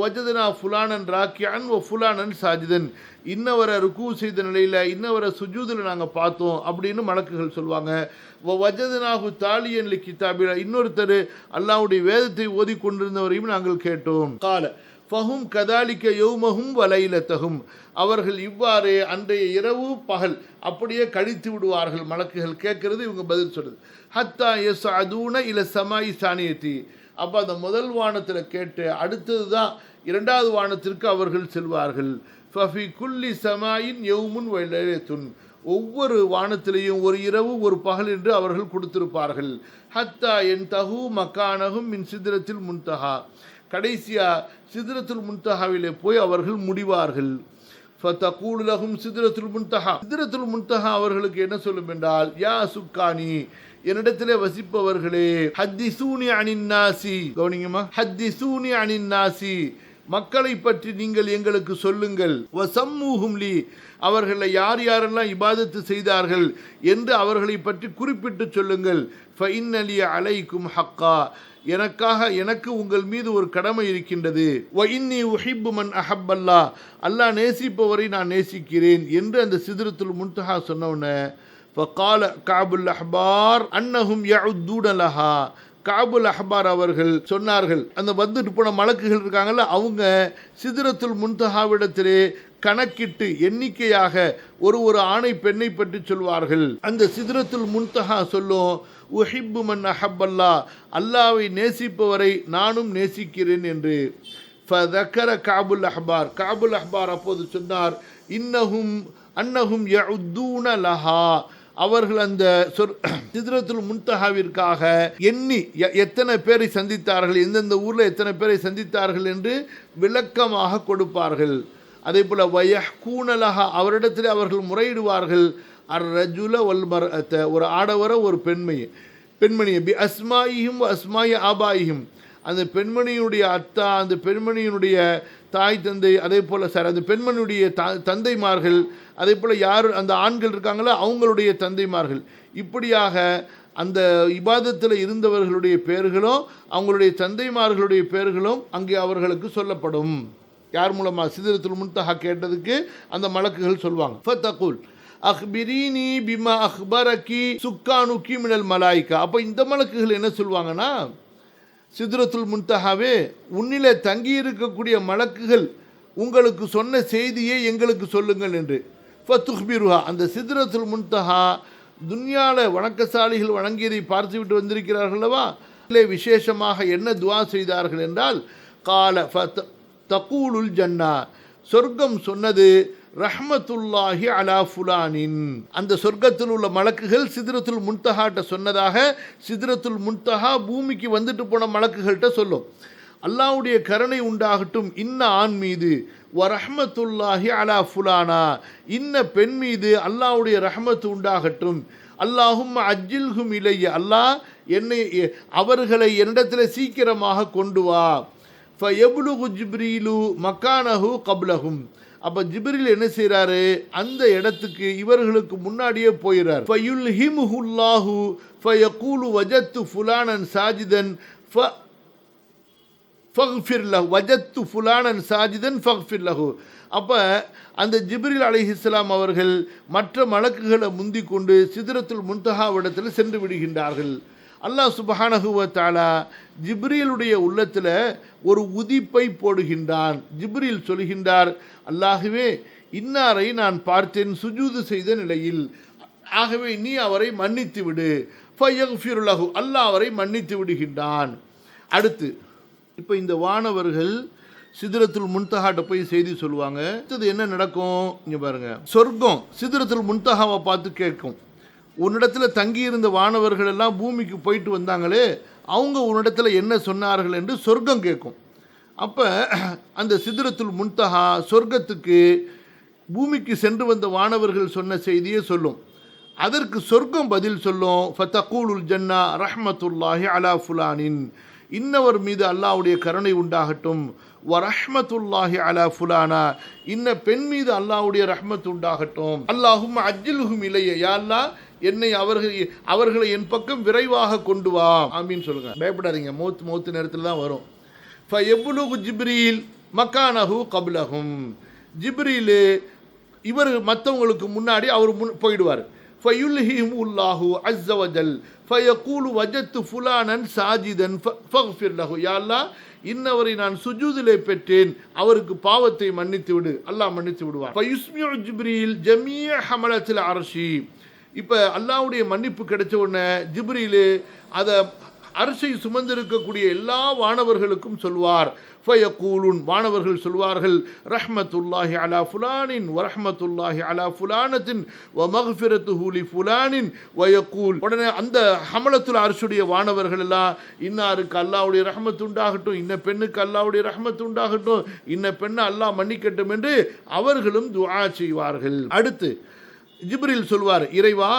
வஜதனா ஃபுலானன் ராக்கியன் வ ஃபுலானன் சாஜிதன். இன்னவரை ருக்கு செய்த நிலையில் இன்னவரை சுஜூதில் நாங்கள் பார்த்தோம் அப்படின்னு மலக்குகள் சொல்லுவாங்க. வஜதனாஹு தாலியன் லி கிதாபில். இன்னொருத்தர் அல்லாஹ்வுடைய வேதத்தை ஓதி கொண்டிருந்தவரையும் நாங்கள் கேட்டோம். கால ஃபஹும் கதாலிக்க யௌமஹும் வலைலத்தஹும். அவர்கள் இவ்வாறே அன்றைய இரவு பகல் அப்படியே கழித்து விடுவார்கள். மலக்குகள் கேட்கறது, இவங்க பதில் சொல்றது. ஹத்தா யஸ்அதூன இல ஸமாஇ சானியத்தி. அப்போ அந்த முதல் வானத்தில் கேட்டு அடுத்தது தான் இரண்டாவது வானத்திற்கு அவர்கள் செல்வார்கள். ஃபஃபி குல்லி ஸமாயின் யௌமுன் வ லைலத்துன். ஒவ்வொரு வானத்திலையும் ஒரு இரவு ஒரு பகல் என்று அவர்கள் கொடுத்திருப்பார்கள். ஹத்தா என்தஹு மக்கானஹும் மின் சித்ரத்தில் முன்தஹா. கடைசியா சித்ரத்துல் முன்தஹாவிலே போய் அவர்கள் முடிவார்கள். ஃபதகூலு லஹும் சித்ரத்துல் முன்தஹா. சித்ரத்துல் முன்தஹா அவர்களுக்கு என்ன சொல்லும் என்றால், யா சுக்கானி, என்னிடத்திலே வசிப்பவர்களே, ஹத்திசூனி அனின் நாசி. கவனிங்கம்மா, ஹத்திசூனி அனின் நாசி. மக்களை பற்றி நீங்கள் எங்களுக்கு சொல்லுங்கள். வசம்மூஹும் லி. அவர்களை யார் யாரெல்லாம் இபாதத்து செய்தார்கள் என்று அவர்களை பற்றி குறிப்பிட்டு சொல்லுங்கள். ஃபஇன்னலி அலைக்கும் ஹக்கா. எனக்கு உங்கள் மீது ஒரு கடமை இருக்கின்றது. வ இன்னி உஹிப்பு மன் அஹப்பல்லா. அல்லாஹ் நேசிப்பவரை நான் நேசிக்கிறேன் என்று அந்த சித்ரத்துல் முன்தஹா சொன்னவுடனே ஃபகால கஅபுல் அஹ்பார் அன்னஹும் யஉத்தூன லஹா. கஅபுல் அஹ்பார் அவர்கள் சொன்னார்கள், அந்த வந்துட்டு போன மலக்குகள் இருக்காங்கல்ல, அவங்க சித்ரத்துல் முன்தஹாவிடத்திலே கணக்கிட்டு எண்ணிக்கையாக ஒரு ஆணை பெண்ணை பற்றி சொல்வார்கள். அந்த சித்ரத்துல் முன்தஹா சொல்லும், உஹிப்பு மன் அஹப்பல்லா. அல்லாவை நேசிப்பவரை நானும் நேசிக்கிறேன் என்று. ஃபதக்கர கஅபுல் அஹ்பார். கஅபுல் அஹ்பார் அப்போது சொன்னார், அன்னஹும் யஉத்தூன லஹா. அவர்கள் அந்த சித்ரத்துல் முன்தஹாவிற்காக எண்ணி எத்தனை பேரை சந்தித்தார்கள், எந்தெந்த ஊரில் எத்தனை பேரை சந்தித்தார்கள் என்று விளக்கமாக கொடுப்பார்கள். அதே போல் வயஹ்கூன லஹா. அவரிடத்தில் அவர்கள் முறையிடுவார்கள். அர் ரஜுல வல் மர்அத. ஒரு ஆடவரை ஒரு பெண்மணியை பி அஸ்மாயிஹிம் அஸ்மாயி ஆபாயிஹிம். அந்த பெண்மணியினுடைய அத்தா, அந்த பெண்மணியினுடைய தாய் தந்தை, அதே போல் அந்த பெண்மணியுடைய தந்தைமார்கள், அதே போல் யார் அந்த ஆண்கள் இருக்காங்களோ அவங்களுடைய தந்தைமார்கள், இப்படியாக அந்த இபாதத்தில் இருந்தவர்களுடைய பெயர்களும் அவங்களுடைய தந்தைமார்களுடைய பெயர்களும் அங்கே அவர்களுக்கு சொல்லப்படும். யார் மூலமாக? சித்ரத்துல் முன்தஹா கேட்டதுக்கு அந்த மலக்குகள் சொல்வாங்க. ஃபதகுல் அக்பிரீனி பிமா அக்பரகி சுக்கானுக்கி மினல் மலாயிகா. அப்போ இந்த மலக்குகள் என்ன சொல்லுவாங்கன்னா, சித்ரத்துல் முன்தஹாவே, உன்னிலே தங்கி இருக்கக்கூடிய மலக்குகள் உங்களுக்கு சொன்ன செய்தியை எங்களுக்கு சொல்லுங்கள் என்று. ஃபத்துஹ்பிருஹா. அந்த சித்ரத்துல் முன்தஹா துன்யாவில் வணக்கசாலிகள் வணங்கியதை பார்த்துவிட்டு வந்திருக்கிறார்களவா, இல்லை விசேஷமாக என்ன துவா செய்தார்கள் என்றால், கால தகூலுல் ஜன்னா. சொர்க்கம் சொன்னது, ரஹ்மத்துல்லாஹி அலா ஃபுலானின். அந்த சொர்க்கத்தில் உள்ள மலக்குகள் சித்ரத்துல் முன்தஹாட்ட சொன்னதாக சித்ரத்துல் முன்தஹா பூமிக்கு வந்துட்டு போன மலக்குகள்கிட்ட சொல்லும், அல்லாஹ்வுடைய கருணை உண்டாகட்டும் இன்ன ஆண் மீது, வ ரஹ்மத்துல்லாஹி அலா ஃபுலானா, இன்ன பெண் மீது அல்லாஹ்வுடைய ரஹ்மத்து உண்டாகட்டும். அல்லாஹும்ம அஜ்ஜில்ஹும் இலைய, அல்லாஹ் என்னை அவர்களை என்னிடத்தில் சீக்கிரமாக கொண்டு வா. ஃபயப்லுகு ஜிப்ரீலு மக்கானஹு கப்லஹும். அப்போ ஜிப்ரீல் என்ன செய்கிறாரு, அந்த இடத்துக்கு இவர்களுக்கு முன்னாடியே போயிறார். ஃபயுல்ஹிமுஹுல்லாஹு ஃபயகூலு வஜத்து ஃபுலானன் சாஜிதன் ஃபக்ஃபிர் லஹு, வஜத்து ஃபுலானன் சாஜிதன் ஃபக்ஃபிர் லஹு. அப்போ அந்த ஜிப்ரீல் அலைஹிஸ்ஸலாம் அவர்கள் மற்ற மலக்குகளை முந்திக் கொண்டு சித்ரத்துல் முன்தஹாவிடத்தில் சென்று விடுகின்றார்கள். அல்லாஹ் சுப்ஹானஹு வ தஆலா ஜிப்ரீலுடைய உள்ளத்தில் ஒரு உதிப்பை போடுகின்றான். ஜிப்ரீல் சொல்கின்றார், அல்லாஹ்வே இன்னாரை நான் பார்த்தேன் சுஜூது செய்த நிலையில், ஆகவே நீ அவரை மன்னித்து விடு. ஃபயக்ஃபிரு லஹு, அல்லாஹ் அவரை மன்னித்து விடுகின்றான். அடுத்து இப்போ இந்த வானவர்கள் சித்ரத்துல் முன்தஹாட்ட போய் செய்தி சொல்லுவாங்க. அடுத்தது என்ன நடக்கும் இங்கே பாருங்க. சொர்க்கம் சித்ரத்துல் முன்தஹாவை பார்த்து கேட்கும், உன்னிடத்தில் தங்கியிருந்த வானவர்கள் எல்லாம் பூமிக்கு போயிட்டு வந்தாங்களே, அவங்க உன்னிடத்தில் என்ன சொன்னார்கள் என்று சொர்க்கம் கேட்கும். அப்போ அந்த சித்ரத்துல் முன்தஹா சொர்க்கத்துக்கு பூமிக்கு சென்று வந்த வானவர்கள் சொன்ன செய்தியை சொல்லும். அதற்கு சொர்க்கம் பதில் சொல்லும், ஃபதகூலுல் ஜன்னா ரஹ்மத்துல்லாஹி அலா ஃபுலானின், இன்னவர் மீது அல்லாஹ்வுடைய கருணை உண்டாகட்டும். வ ரஹ்மத்துல்லாஹி அலா ஃபுலானா, இன்ன பெண் மீது அல்லாஹ்வுடைய ரஹ்மத் உண்டாகட்டும். அல்லாஹும்ம அஜ்ஜில்ஹும் இலைய, யா அல்லாஹ் என்னை அவர்களை என் பக்கம் விரைவாக கொண்டு வா. ஆமீன் சொல்லுங்க, பயப்படாதீங்க, மௌத்து நேரத்தில் தான் வரும். ஃபயப்லுகு ஜிப்ரீல் மக்கானஹு கப்லஹும், ஜிப்ரீல் இவர் மற்றவங்களுக்கு முன்னாடி அவர் போயிடுவார். ஃபயுல்ஹிமுல்லாஹு அஸ்ஸ வஜல் ஃபயகூலு வஜத்து ஃபுலானன் சாஜிதன் ஃபக்ஃபிர் லஹு, யா அல்லாஹ் இன்னவரை நான் சுஜூதிலே பெற்றேன், அவருக்கு பாவத்தை மன்னித்து விடு. அல்லாஹ் மன்னித்து விடுவார். ஃபயுஸ்மிஉ ஜிப்ரீல் ஜமீஅ ஹமலத்தில் அர்ஷி. இப்போ அல்லாஹ்வுடைய மன்னிப்பு கிடைச்ச உடனே ஜிப்ரீல் அதை அரிசை சுமந்திருக்கக்கூடிய எல்லா வானவர்களுக்கும் சொல்வார். ஃபயகூலுன், வானவர்கள் சொல்வார்கள், ரஹ்மத்துல்லாஹி அலா ஃபுலானின் வ ரஹ்மத்துல்லாஹி அலா ஃபுலானத்தின் வ மக்ஃபிரத்துஹு லி ஃபுலானின் வயகூல். உடனே அந்த ஹமலத்துல் அர்ஷுடைய வானவர்கள் எல்லாம், இன்னாருக்கு அல்லாஹ்வுடைய ரஹ்மத் உண்டாகட்டும், இன்ன பெண்ணுக்கு அல்லாஹ்வுடைய ரஹ்மத் உண்டாகட்டும், இன்ன பெண்ணை அல்லாஹ் மன்னிக்கட்டும் என்று அவர்களும் துஆ செய்வார்கள். அடுத்து ஜிப்ரீல் சொல்வார், இறைவா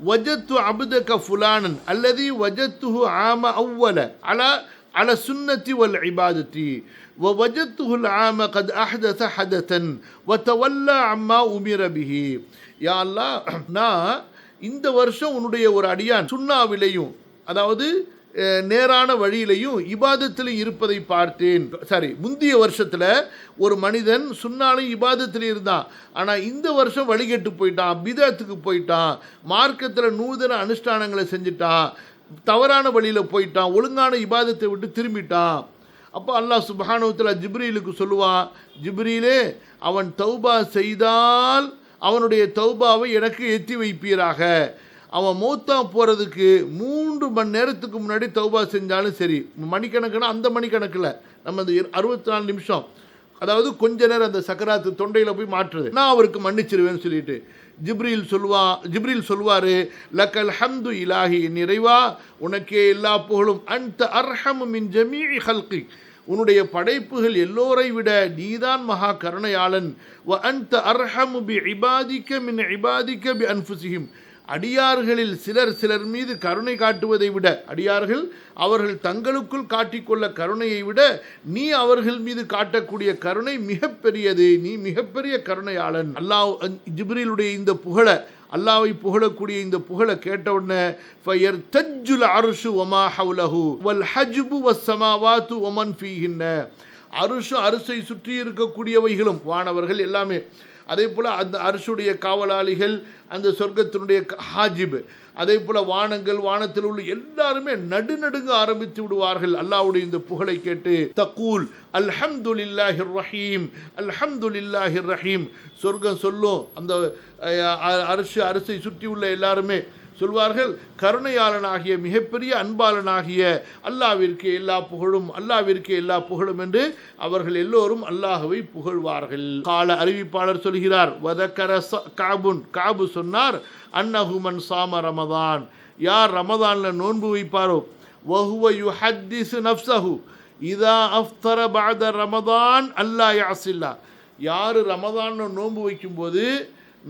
வஜத்து அப்தக ஃபுலானன் அல்லதி வஜத்துஹு ஆம அவ்வல அலா சுன்னத்தி வல் இபாதத்தி வ வஜத்துஹுல் ஆம கத் அஹ்தஸ ஹதஸன் வ தவல்லா அம்மா உமிர பிஹி. யா அல்லாஹ், நான் இந்த வருஷம் உன்னுடைய ஒரு அடியான் சுன்னாவிலையும், அதாவது நேரான வழியிலையும் இபாதத்திலும் இருப்பதை பார்த்தேன். சரி, முந்தைய வருஷத்தில் ஒரு மனிதன் சுன்னாலும் இபாதத்தில் இருந்தான், ஆனால் இந்த வருஷம் வழிகட்டு போயிட்டான், பிதத்துக்கு போயிட்டான், மார்க்கத்தில் நூதன அனுஷ்டானங்களை செஞ்சுட்டான், தவறான வழியில் போயிட்டான், ஒழுங்கான இபாதத்தை விட்டு திரும்பிட்டான். அப்போ அல்லாஹ் சுப்ஹானஹு வ தஆலா ஜிப்ரீலுக்கு சொல்லுவான், ஜிப்ரீலே அவன் தௌபா செய்தால் அவனுடைய தௌபாவை எனக்கு எத்தி வைப்பீராக. அவன் மௌத்தா போகிறதுக்கு 3 மணி நேரத்துக்கு முன்னாடி தௌபா செஞ்சாலும் சரி, மணிக்கணக்குனா அந்த மணிக்கணக்கில் நம்ம அந்த 64 நிமிஷம், அதாவது கொஞ்ச நேரம் அந்த சக்கராத்து தொண்டையில் போய் மாற்றுறது, நான் அவருக்கு மன்னிச்சிருவேன்னு சொல்லிட்டு ஜிப்ரீல் சொல்வார், லக்கல் ஹம்து இலாஹி, நிறைவா உனக்கே எல்லா புகழும், அன்த அர்ஹமு மின் ஜமீஇ ஹல்கி, உன்னுடைய படைப்புகள் எல்லோரை விட நீதான் மகா கருணையாளன். வ அன்த அர்ஹமு பி இபாதிக மின் இபாதிக பி அன்ஃபுஸிஹிம், அடியார்களில் சிலர் மீது கருணை காட்டுவதை விட, அடியார்கள் அவர்கள் தங்களுக்குள் காட்டிக்கொள்ள கருணையை விட நீ அவர்கள் மீது காட்டக்கூடிய கருணை மிகப்பெரியது, நீ மிகப்பெரிய கருணையாளன். அல்லாஹ் ஜிப்ரீலுடைய இந்த புகழை, அல்லாஹ்வை புகழக்கூடிய இந்த புகழை கேட்ட உடனே ஃபயர்தஜ்ஜுல் அர்ஷு வமா ஹவ்லஹு வல் ஹஜ்பு வஸ்ஸமாவாத்து வமன் ஃபீஹின்ன, அரிசை சுற்றி இருக்கக்கூடியவைகளும் வானவர்கள் எல்லாமே, அதே போல் அந்த அரிசுடைய காவலாளிகள், அந்த சொர்க்கத்தினுடைய ஹாஜிப், அதே போல் வானங்கள், வானத்தில் உள்ள எல்லாருமே நடுநடுங்க ஆரம்பித்து விடுவார்கள் அல்லாஹ்வுடைய இந்த புகழை கேட்டு. தக்கூல் அல்ஹம்துலில்லாஹிர் ரஹீம், அல்ஹம்துலில்லாஹிர் ரஹீம். சொர்க்கம் சொல்லும், அந்த அரிசை சுற்றி உள்ள எல்லாருமே சொல்வார்கள், கருணையாளனாகிய மிகப்பெரிய அன்பாளனாகிய அல்லாஹ்விற்கு எல்லா புகழும், அல்லாஹ்விற்கு எல்லா புகழும் என்று அவர்கள் எல்லோரும் அல்லாஹ்வை புகழ்வார்கள். கால அறிவிப்பாளர் சொல்கிறார், வதக்கர காபு சொன்னார், அன்னஹு மன் சாம ரமதான், யார் ரமதான்ல நோன்பு வைப்பாரோ, வஹுவ யுஹத்திஸு நஃப்ஸஹு இதா அஃப்தர பஅத ரமதான் அல்லா யாசில்லா, யார் ரமதான்ல நோன்பு வைக்கும்போது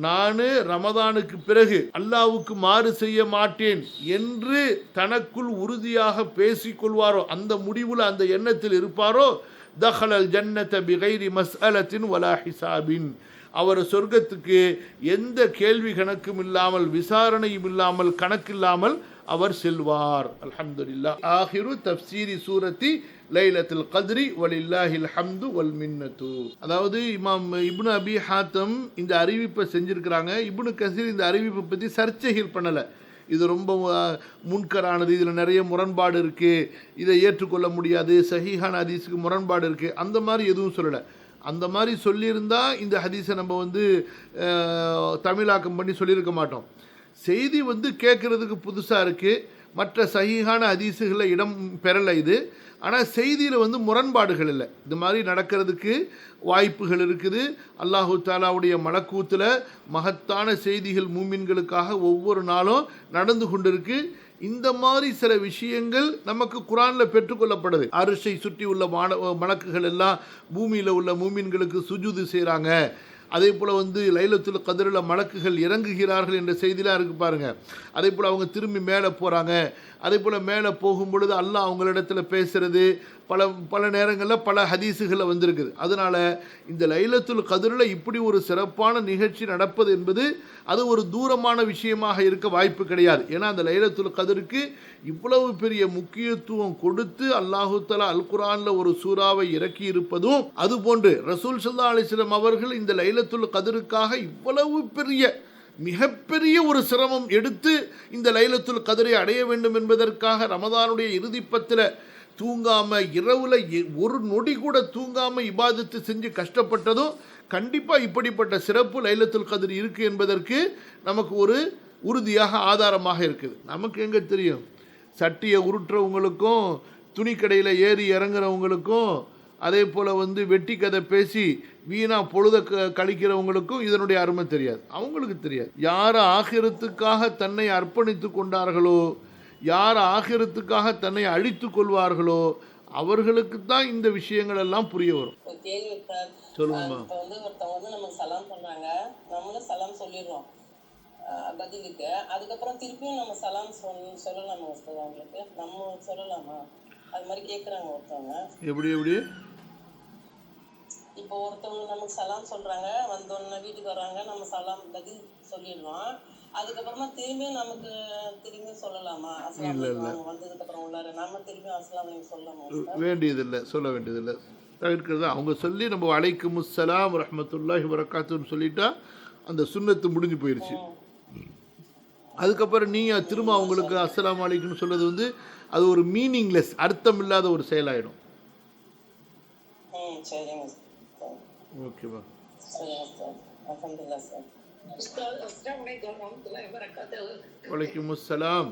நான் ரமதானுக்கு பிறகு அல்லாஹ்வுக்கு மாறு செய்ய மாட்டேன் என்று தனக்குள் உறுதியாக பேசிக்கொள்வாரோ, அந்த முடிவில் அந்த எண்ணத்தில் இருப்பாரோ, தஹலல் ஜன்னத பிகைரி மஸ்அலத்தின் வலா ஹிசாபின், அவர் சொர்க்கத்துக்கு எந்த கேள்வி கணக்கும் இல்லாமல், விசாரணையும் இல்லாமல், கணக்கில்லாமல் அவர் செல்வார். அல்ஹம்துலில்லாஹ். ஆஹிரு தஃப்சீரி சூரத்தி லைலத்துல் கத்ரி வலில்லாஹில் ஹம்து வல் மின்னத்து. அதாவது இமாம் இப்னு அபி ஹாத்தம் இந்த அறிவிப்பை செஞ்சிருக்கிறாங்க. இப்னு கசீர் இந்த அறிவிப்பை பற்றி சர்ச்சைகள் பண்ணலை. இது ரொம்ப முன்கரானது, இதில் நிறைய முரண்பாடு இருக்குது, இதை ஏற்றுக்கொள்ள முடியாது, சஹீஹான ஹதீஸுக்கு முரண்பாடு இருக்குது, அந்த மாதிரி எதுவும் சொல்லலை. அந்த மாதிரி சொல்லியிருந்தால் இந்த ஹதீஸை நம்ம தமிழாக்கம் பண்ணி சொல்லியிருக்க மாட்டோம். செய்தி கேட்குறதுக்கு புதுசாக இருக்குது, மற்ற சஹீஹான ஹதீஸுகளில் இடம் பெறலை இது. ஆனால் செய்தியில் முரண்பாடுகள் இல்லை. இது மாதிரி நடக்கிறதுக்கு வாய்ப்புகள் இருக்குது. அல்லாஹு தாலாவுடைய மலக்கூத்தில் மகத்தான செய்திகள் மூமின்களுக்காக ஒவ்வொரு நாளும் நடந்து கொண்டிருக்கு. இந்த மாதிரி சில விஷயங்கள் நமக்கு குர்ஆனில் பெற்றுக்கொள்ளப்படுது. அரிசை சுற்றி உள்ள மலக்குகள் எல்லாம் பூமியில் உள்ள மூமின்களுக்கு சுஜூது செய்கிறாங்க. அதே போல் லைலத்துல் கத்ரில் மலக்குகள் இறங்குகிறார்கள் என்ற செய்திலாம் இருக்குது பாருங்கள். அதே போல் அவங்க திரும்பி மேலே போகிறாங்க. அதே போல் மேலே போகும் பொழுது அல்லாஹ் அவங்களிடத்தில் பேசுகிறது பல நேரங்களில் பல ஹதீஸுகளில் வந்திருக்குது. அதனால் இந்த லைலத்துல் கத்ரில் இப்படி ஒரு சிறப்பான நிகழ்ச்சி நடப்பது என்பது அது ஒரு தூரமான விஷயமாக இருக்க வாய்ப்பு கிடையாது. ஏன்னா அந்த லைலத்துல் கத்ருக்கு இவ்வளவு பெரிய முக்கியத்துவம் கொடுத்து அல்லாஹு தஆலா அல் குர்ஆனில் ஒரு சூறாவை இறக்கி இருப்பதும், அதுபோன்று ரசூல் ஸல்லல்லாஹு அலைஹி வஸல்லம் அவர்கள் இந்த லைலத்துல் கத்ருக்காக இவ்வளவு பெரிய மிகப்பெரிய ஒரு சிரமம் எடுத்து இந்த லைலத்துல் கத்ரை அடைய வேண்டும் என்பதற்காக ரமதானுடைய இறுதிப்பத்தில் தூங்காமல், இரவில் ஒரு நொடி கூட தூங்காமல் இபாதத்து செஞ்சு கஷ்டப்பட்டதும் கண்டிப்பாக இப்படிப்பட்ட சிறப்பு லைலத்துல் கத்ர் இருக்குது என்பதற்கு நமக்கு ஒரு உறுதியாக ஆதாரமாக இருக்குது. நமக்கு எங்கே தெரியும்? சட்டியை உருட்டுறவங்களுக்கும் துணிக்கடையில் ஏறி இறங்குறவங்களுக்கும் அதே போல் வெட்டி கதை பேசி வீணாக பொழுத கழிக்கிறவங்களுக்கும் இதனுடைய அருமை தெரியாது. அவங்களுக்கு தெரியாது. யார் ஆகிரத்துக்காக தன்னை அர்ப்பணித்து கொண்டார்களோ, யார் ஆகிரத்துக்காக தன்னை அழித்து கொள்வார்களோ அவர்களுக்கு தான் இந்த விஷயங்கள் எல்லாம் புரிய வரும். சொல்லுங்கம்மா. ஒருத்தவங்க நமக்கு சலாம் பண்றாங்க, நம்மளும் சலாம் சொல்லிடுறோம் பதிலுக்கு. அதுக்கப்புறம் திருப்பியும் நம்ம சலாம் சொல்லலாமா அவங்களுக்கு? நம்ம சொல்லலாமா? அது மாதிரி கேட்குறாங்க ஒருத்தவங்க. எப்படி இப்போ ஒருத்தவங்க நமக்கு சலாம் சொல்றாங்க, வந்தோன்னு வீட்டுக்கு வர்றாங்க, நம்ம சலாம் பதில் சொல்லிடுறோம். அதுக்கப்புறமா திரும்பியும் நமக்கு திரும்பி சொல்லலாமா? அஸ்ஸலாமு வந்ததுக்கு அப்புறம் உள்ளார நம்ம திரும்பியும் அஸ்ஸலாமு சொல்லலாமா? வேண்டியதில்லை, சொல்ல வேண்டியதில்லை, தவிர்க்கிறது. அவங்க சொல்லி நம்ம அலைக்கும் அஸ்ஸலாம் ரஹ்மத்துல்லாஹி வரகாத்துன்னு சொல்லிட்டா அந்த சுன்னத்து முடிஞ்சு போயிடுச்சு. அதுக்கப்புறம் நீங்கள் திரும்ப அவங்களுக்கு அஸ்ஸலாமு அலைக்கும்னு சொல்றது அது ஒரு மீனிங்லெஸ், அர்த்தம் இல்லாத ஒரு செயலாயிடும். ஓகேவா? வலைக்கும் அஸ்ஸலாம்.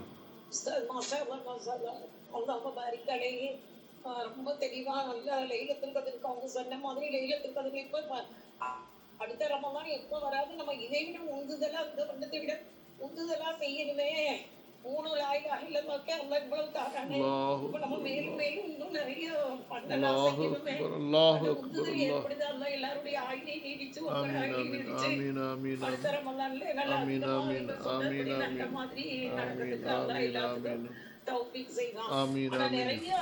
ரொம்ப தெளிவா நல்ல லைலத்துல் கத்ருக்கு அவங்க சொன்ன மாதிரி லைலத்துல் கத்ர் இப்ப அடுத்த ரமலான் எப்போ வராது, நம்ம இதை விட உந்துதலா இந்த வந்ததை விட உந்துதலா செய்யணுமே. 3 லா இலாஹ இல்லல்லாஹ்க்கு அல்லாஹ் இவ்வளவு தாரானே. இப்ப நம்ம மேலும் மேலும் இன்னும் நிறைய பண்ணலாம் செய்யணுமே. அல்லாஹ் அக்பர். எப்படிதான் அல்லாஹ் எல்லாருடைய ஆயுளை நீடிச்சு உங்க ஆயுளை நீடிச்சு ஆமீன் ஆமீன் அடுத்த ரமலான்ல நல்லா ஆமீன் ஆமீன் ஆமீன் அந்த மாதிரி நடக்குது. அல்லாஹ் எல்லாருக்கும் தௌஃபீக் செய்வான். ஆமீன் ஆமீன். நிறைய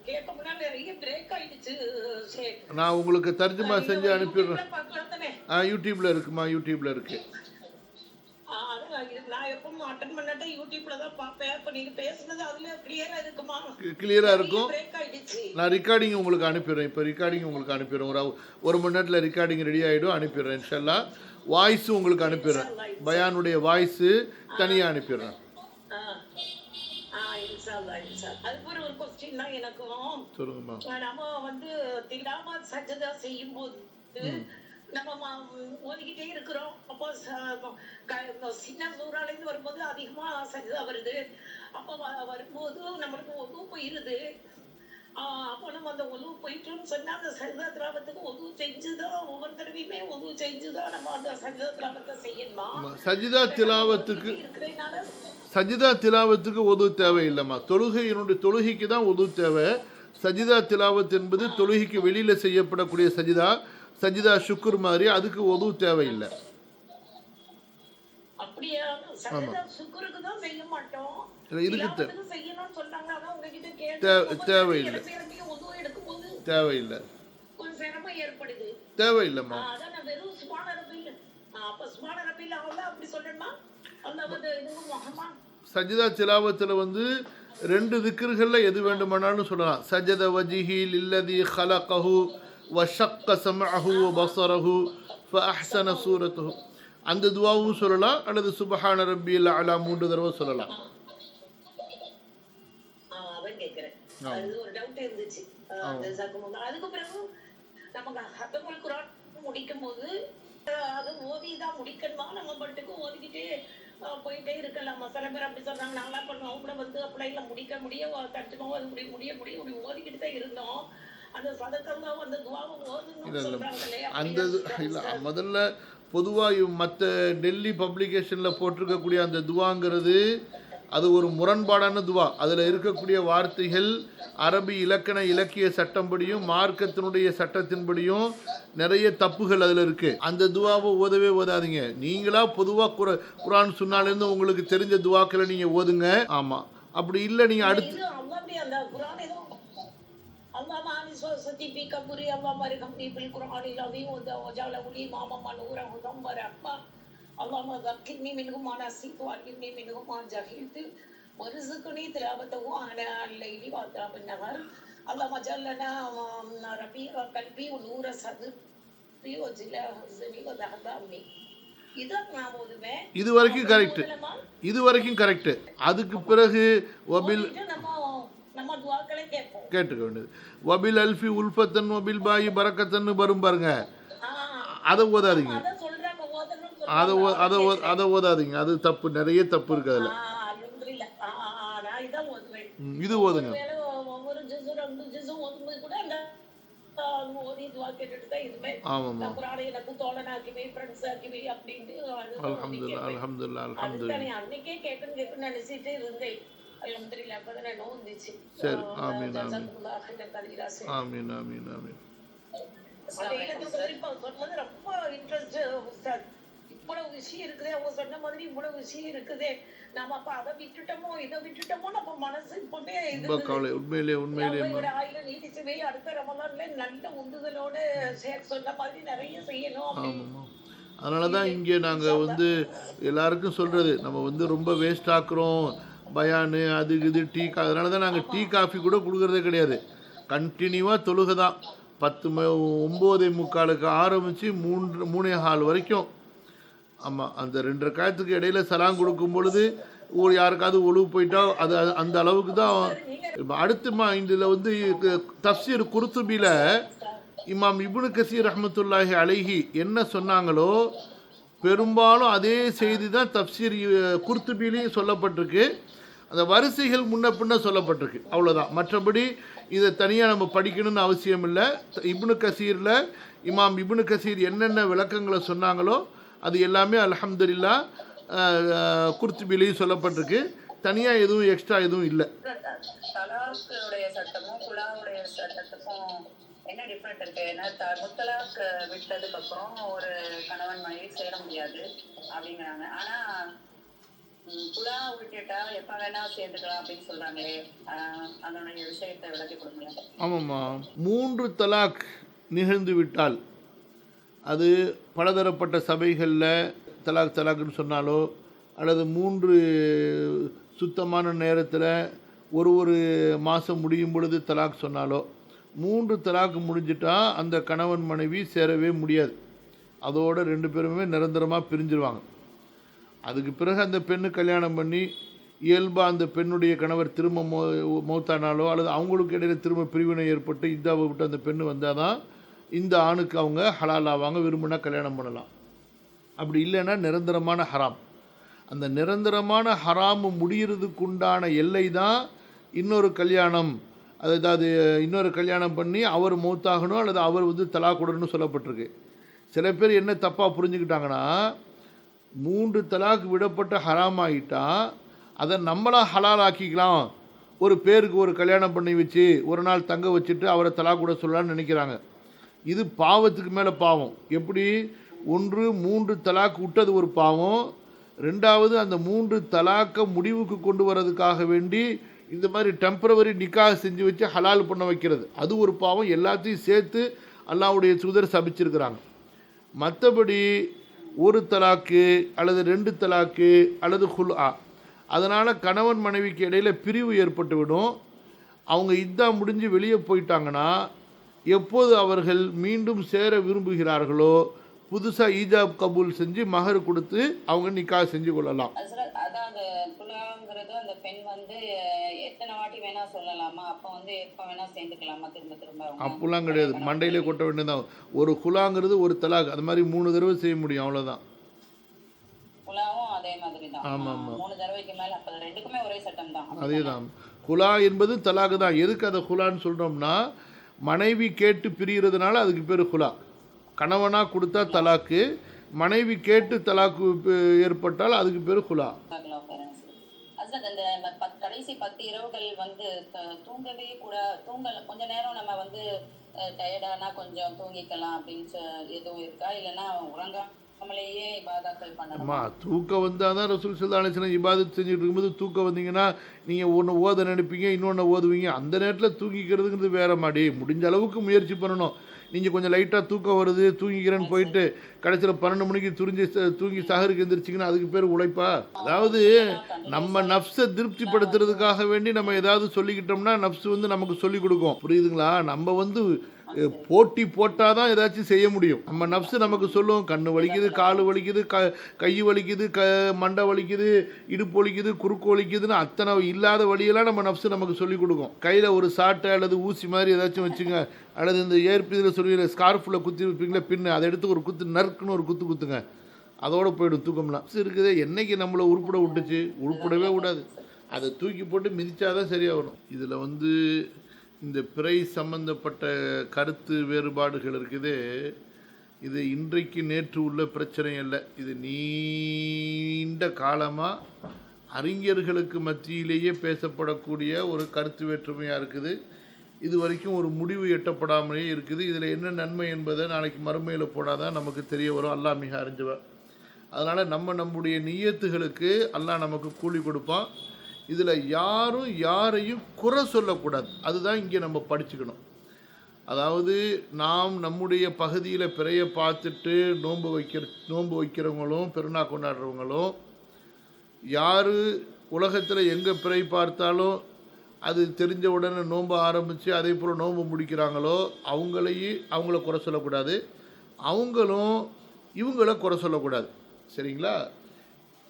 கேட்க முன்னால நிறைய பிரேக் ஆயிடுச்சு. நான் உங்களுக்கு தர்ஜுமா செஞ்சு அனுப்பிடுறேன். யூடியூப்ல இருக்குமா? யூடியூப்ல இருக்கு. நான் எப்பவும் அட்டெண்ட் பண்ணட்டா யூடியூப்ல தான் பார்ப்பேன். இப்ப நீங்க பேசுனது அதுல கிளியரா இருக்குமா? கிளியரா இருக்கும். நான் ரெக்கார்டிங் உங்களுக்கு அனுப்பிடுறேன். இப்போ ரெக்கார்டிங் உங்களுக்கு அனுப்பிடுறேன். ஒரு மணி நேரத்தில் ரெக்கார்டிங் ரெடி ஆகிடும், அனுப்பிடுறேன். இன்ஷால்லாஹ் வாய்ஸும் உங்களுக்கு அனுப்பிடுறேன். பயானுடைய வாய்ஸு தனியாக அனுப்பிடுறேன். அதுக்கு ஒரு கொஸ்டின் தான் எனக்கும். சொல்லுங்கம்மா. நம்ம திலாவத் சஜதா செய்யும் போது நம்ம ஓதிக்கிட்டே இருக்கிறோம். அப்போ சின்ன சூறால இருந்து வரும்போது அதிகமா சஜிதா வருது. அப்போ வரும்போது நம்மளுக்கு ஒது போயிருது. அப்போ நம்ம அந்த ஒது போயிட்டோம்னு சொன்னா அந்த சஜிதா திராவத்துக்கு ஒது செஞ்சுதான் ஒவ்வொரு தடவையுமே ஒது செஞ்சுதான் நம்ம அந்த சஜிதா திராவத்தை செய்யணுமா? சஜிதா திலாவத்துக்கு இருக்கிறதுனால சஜிதா திலாவத்துக்கு ஒது தேவையில்லைம்மா. தொழுகைக்கு தான் ஒது தேவை. சஜிதா திலாவத் என்பது தொழுகைக்கு வெளியில செய்யப்படக்கூடிய சஜிதா சுக்குர் மாதிரி, அதுக்கு ஒது தேவையில்லை. அப்படியே சஜிதா சுக்குருக்கு தான் செய்ய மாட்டோம். இதுக்கு செய்யணும்னு சொன்னாங்க. அதான் உங்ககிட்ட கேட்டேன். தேவையில்லை தேவையில்லை கொஞ்சம் சிரமம் ஏற்படுது. தேவையில்லைம்மா. அதான் நான் வெறும் சுபான ரபில் அப்ப சுபான ரபில் அவன் அப்படி சொல்லணுமா? அந்த இது முகமா சஜிதா திலாவத்தில் வந்து 2 திக்ருகள்ல எது வேண்டுமானாலும் சொல்லலாம். சஜத வஜிஹி லில்லதி ஹலகஹு வஷக்க சமஅஹு வபஸரஹு ஃபஅஹ்ஸன சூரத்துஹு, அந்த துஆவும் சொல்லலாம். அல்லது சுப்ஹான ரப்பியல் அலா 3 தடவை சொல்லலாம். அவன் கேக்குறேன். அது ஒரு டவுட் இருந்துச்சு. அதுக்கு பிறகு நமக்கு ஹத்தமுல் குர்ஆன் முடிக்கும் போது அது ஓதிதான் முடிக்கணுமா? நம்ம பட்டுக்கு ஓதிக்கிட்டே போயிட்டே இருக்கலாம். சில பேர் அப்படி சொல்றாங்க. நாங்களா பண்ணுவோம் கூட வந்து அப்படிலாம் முடிக்க தட்டுனோம், அது முடிய இப்படி ஓதிக்கிட்டு தான் இருந்தோம். அந்த சதக்கெல்லாம் அந்த துவாவை ஓதுன்னு சொல்றாங்களே. அந்த இல்லை, முதல்ல பொதுவாக மற்ற டெல்லி பப்ளிகேஷனில் போட்டிருக்கக்கூடிய அந்த துவாங்கிறது அது ஒரு முரண்பாடான துவா. அதில் இருக்கக்கூடிய வார்த்தைகள் அரபி இலக்கண இலக்கிய சட்டம்படியும் மார்க்கத்தினுடைய சட்டத்தின்படியும் நிறைய தப்புகள் அதில் இருக்குது. அந்த துவாவை ஓதவே ஓதாதீங்க. நீங்களா பொதுவாக குர்ஆன் சுன்னாலேருந்து உங்களுக்கு தெரிஞ்ச துவாக்களை நீங்கள் ஓதுங்க. ஆமாம், அப்படி இல்லை நீங்கள் அடுத்து اللهم ذكرني منه ما نسيت وعلمني منه ما جهلت وارزقني تلاوته آناء الليل وأطراف النهار اللهم اجعل لنا ربيع قلبي ونور صدري وجلاء حزني وذهاب همي. இது வரைக்கும் கரெக்ட். அதுக்கு பிறகு கேட்டுக்க வேண்டியது வபில் அல்ஃபி உல்ஃபத்தன் வபில் பாயி பரக்கத்தன்னு வரும் பாருங்க. அதை ஓதாதீங்க, அதை ஓதாதீங்க. அது தப்பு, நிறைய தப்பு இருக்கு அதில். இது ஓதுங்க. ஆமாம், அல்ஹம்துலில்லாஹ் அல்ஹம்துலில்லாஹ் அல்ஹம்துலில்லாஹ். சரி, ஆமீன் ஆமீன் ஆமீன் ஆமீன் ஆமீன். இவ்வளவு விஷயம் இருக்குதே, அவங்க சொன்ன மாதிரி இவ்வளவு விஷயம் இருக்குதே, நம்ம அப்ப அதை விட்டுட்டோமோ இதை விட்டுட்டோமோ நம்ம மனசு இப்பவே உண்மையிலே ஆயில நீடிச்சுவே அடுத்த ரமலான்ல நல்ல உந்துதலோட சொன்ன மாதிரி நிறைய செய்யணும். அதனாலதான் இங்கே நாங்கள் வந்து எல்லாருக்கும் சொல்றது, நம்ம வந்து ரொம்ப வேஸ்ட் ஆக்குறோம் பயானு அது இது டீ. அதனால தான் நாங்கள் டீ காஃபி கூட கொடுக்குறதே கிடையாது. கண்டினியூவாக தொழுகை தான். 9:45 ஆரம்பித்து 3:15 வரைக்கும். ஆமாம், அந்த 2 ரக்காத்துக்கு இடையில சலாம் கொடுக்கும் பொழுது யாருக்காவது ஒழுவு போயிட்டா அது அந்த அளவுக்கு தான். அடுத்து இதில் வந்து தஃப்சீர் குர்துபியில் இமாம் இப்னு கசீர் ரஹ்மத்துல்லாஹி அலைஹி என்ன சொன்னாங்களோ பெரும்பாலும் அதே செய்தி தான் தஃப்சீர் குர்துபிலையும் சொல்லப்பட்டிருக்கு. அந்த வரிசைகள் முன்ன பின்ன சொல்லப்பட்டிருக்கு, அவ்வளோதான். மற்றபடி இதை தனியாக நம்ம படிக்கணும்னு அவசியம் இல்லை. இமாம் இப்னு கசீர் என்னென்ன விளக்கங்களை சொன்னாங்களோ அது எல்லாமே அல்ஹம்துலில்லாஹ் குர்துபிலையும் சொல்லப்பட்டிருக்கு. தனியாக எதுவும் எக்ஸ்ட்ரா எதுவும் இல்லை. தலாக்குடைய சட்டமும் குலாவுடைய சட்டத்துக்கும் என்ன டிஃப்ரெண்ட் இருக்கு? ஏன்னா முத்தலாக் விட்டதுக்கு அப்புறம் ஒரு கணவன் மனைவி சேர முடியாது அப்படிங்கிறாங்க. ஆனா குலா விட்டுட்டா எப்ப வேணா சேர்ந்துக்கலாம் அப்படின்னு சொல்றாங்களே, அதனுடைய விஷயத்தை விளக்கி கொடுங்க. ஆமாம்மா, 3 தலாக் நிகழ்ந்து விட்டால் அது பலதரப்பட்ட சபைகளில் தலாக்குன்னு சொன்னாலோ அல்லது 3 சுத்தமான நேரத்தில் ஒரு மாதம் முடியும் பொழுது தலாக் சொன்னாலோ 3 தலாக் முடிஞ்சிட்டா அந்த கணவன் மனைவி சேரவே முடியாது. அதோட 2 பேருமே நிரந்தரமாக பிரிஞ்சிருவாங்க. அதுக்கு பிறகு அந்த பெண்ணு கல்யாணம் பண்ணி இயல்பாக அந்த பெண்ணுடைய கணவர் திரும்ப மௌத்தானாலோ அல்லது அவங்களுக்கு இடையில திரும்ப பிரிவினை ஏற்பட்டு இதாவை விட்டு அந்த பெண்ணு வந்தால் தான் இந்த ஆணுக்கு அவங்க ஹலால் ஆவாங்க, விரும்பினா கல்யாணம் பண்ணலாம். அப்படி இல்லைன்னா நிரந்தரமான ஹராம். அந்த நிரந்தரமான ஹராமு முடிகிறதுக்குண்டான எல்லை தான் இன்னொரு கல்யாணம். அதாவது இன்னொரு கல்யாணம் பண்ணி அவர் மௌத்தாகணும் அல்லது அவர் வந்து தலாக் விடணும்னு சொல்லப்பட்டிருக்கு. சில பேர் என்ன தப்பாக புரிஞ்சுக்கிட்டாங்கன்னா, 3 தலாக் விடப்பட்ட ஹராம் ஆகிட்டா அதை நம்மளாக ஹலால் ஆக்கிக்கலாம், ஒரு பேருக்கு ஒரு கல்யாணம் பண்ணி வச்சு ஒரு நாள் தங்க வச்சுட்டு அவரை தலாக் விட சொல்லலான்னு நினைக்கிறாங்க. இது பாவத்துக்கு மேலே பாவம். எப்படி? 1 3 தலாக் விட்டது ஒரு பாவம், 2வது அந்த 3 தலாக்கை முடிவுக்கு கொண்டு வரதுக்காக வேண்டி இந்த மாதிரி டெம்பரவரி நிக்காஹ் செஞ்சு வச்சு ஹலால் பண்ண வைக்கிறது, அது ஒரு பாவம். எல்லாத்தையும் சேர்த்து அல்லாஹ்வுடைய தூதர் சபிச்சிருக்கிறாங்க. மற்றபடி ஒரு தலாக்கு அல்லது 2 தலாக்கு அல்லது ஹுல்ஆ, அதனால் கணவன் மனைவிக்கு இடையில் பிரிவு ஏற்பட்டுவிடும். அவங்க இத்தா முடிஞ்சு வெளியே போயிட்டாங்கன்னா எப்போது அவர்கள் மீண்டும் சேர விரும்புகிறார்களோ புதுசாக ஈஜாப் கபூல் செஞ்சு மஹர் கொடுத்து அவங்க நிக்காஹ் செஞ்சு கொள்ளலாம். அதான் அந்த குலாங்கிறது அந்த பெண் வந்து எத்தனை வாட்டி வேணா சொல்லலாமா? அப்போ வந்து எப்போ வேணா சேர்ந்துக்கலாமா திரும்ப திரும்ப? அப்படிலாம் கிடையாது, மண்டையிலே கொட்ட வேண்டியதான். ஒரு குலாங்கிறது ஒரு தலாக், அது மாதிரி 3 தடவை செய்ய முடியும், அவ்வளோதான். குலாவும் அதே மாதிரி தான். ஆமாம் ஆமாம், 3 தடவைக்கு மேலே. அப்போ 2க்குமே ஒரே சட்டம் தான். அதே தான். குலா என்பது தலாக்கு தான். எதுக்கு அதை குலான்னு சொல்கிறோம்னா, மனைவி கேட்டு பிரிகிறதுனால அதுக்கு பேர் குலா. கணவனாக கொடுத்தா தலாக்கு, மனைவி கேட்டு தலாக்கு ஏற்பட்டால் அதுக்கு பேர் குலா. அந்த கடைசி 10 இரவுகள் வந்து தூங்கவே கூட கொஞ்ச நேரம் நம்ம வந்து டயர்டானா கொஞ்சம் தூங்கிக்கலாம் அப்படின்னு எதுவும் இருக்கா? இல்லைன்னா உறங்காமலேயே இபாதத்தில் பண்ணணும்? ஆமாம், தூக்கம் வந்தால் தான் ரசூல் ஸல்லல்லாஹு அலைஹி வஸல்லம் இபாதத் செஞ்சுட்டு இருக்கும்போது தூக்கம் வந்தீங்கன்னா நீங்கள் ஒன்று ஓத நினைப்பீங்க, இன்னொன்று ஓதுவீங்க. அந்த நேரத்தில் தூங்கிக்கிறதுங்கிறது வேற மாடி. முடிஞ்ச அளவுக்கு முயற்சி பண்ணணும். நீங்கள் கொஞ்சம் லைட்டாக தூக்கம் வருது தூங்கிக்கிறேன்னு போயிட்டு கடைசியில் 12 மணிக்கு தூங்கி சஹருக்கு எந்திரிச்சிங்கன்னா அதுக்கு பேர் உழைப்பா? அதாவது நம்ம நஃப்ஸை திருப்திப்படுத்துறதுக்காக வேண்டி நம்ம ஏதாவது சொல்லிக்கிட்டோம்னா நஃப்ஸ் வந்து நமக்கு சொல்லிக் கொடுக்கும். புரியுதுங்களா? நம்ம வந்து போட்டி போட்டால் தான் ஏதாச்சும் செய்ய முடியும். நம்ம நஃப்ஸ் நமக்கு சொல்லும், கண்ணு வலிக்குது, கால் வலிக்குது, கை வலிக்குது, மண்டை வலிக்குது, இடுப்பு வலிக்குது, குறுக்கு வலிக்குதுன்னு அத்தனை இல்லாத வழியெல்லாம் நம்ம நஃப்ஸ் நமக்கு சொல்லிக் கொடுக்கும். கையில் ஒரு சாட்டை அல்லது ஊசி மாதிரி ஏதாச்சும் வச்சுங்க, அல்லது இந்த ஏற்பிதில் சொல்லி ஸ்கார்ஃபில் குத்தி வைப்பீங்களே பின்னு, அதை எடுத்து ஒரு குத்து நறுக்குன்னு ஒரு குத்துங்க, அதோடு போய்டும் தூக்கம்லாம். இருக்குது என்னைக்கு நம்மளை உருப்பட விட்டுச்சு? உருப்படவே விடாது. அதை தூக்கி போட்டு மிதிச்சாதான் சரியாகணும். இதில் வந்து இந்த பிறை சம்பந்தப்பட்ட கருத்து வேறுபாடுகள் இருக்குது. இது இன்றைக்கு நேற்று உள்ள பிரச்சனை அல்ல. இது நீண்ட காலமாக அறிஞர்களுக்கு மத்தியிலேயே பேசப்படக்கூடிய ஒரு கருத்து வேற்றுமையாக இருக்குது. இது வரைக்கும் ஒரு முடிவு எட்டப்படாமலே இருக்குது. இதில் என்ன நன்மை என்பதை நாளைக்கு மறுமையில் போடாதான் நமக்கு தெரிய வரும். அல்லாஹ் மிக அறிஞ்சவன். அதனால் நம்முடைய நியத்துகளுக்கு அல்லாஹ் நமக்கு கூலி கொடுப்பான். இதில் யாரும் யாரையும் குறை சொல்லக்கூடாது. அதுதான் இங்கே நம்ம படிச்சுக்கணும். அதாவது நாம் நம்முடைய பகுதியில் பிறையை பார்த்துட்டு நோன்பு வைக்கிறவங்களும் பெருநாள் கொண்டாடுறவங்களும் யார் உலகத்தில் எங்கே பிறை பார்த்தாலும் அது தெரிஞ்ச உடனே நோன்பு ஆரம்பித்து அதே போல் நோன்பு முடிக்கிறாங்களோ அவங்கள குறை சொல்லக்கூடாது, அவங்களும் இவங்கள குறை சொல்லக்கூடாது. சரிங்களா?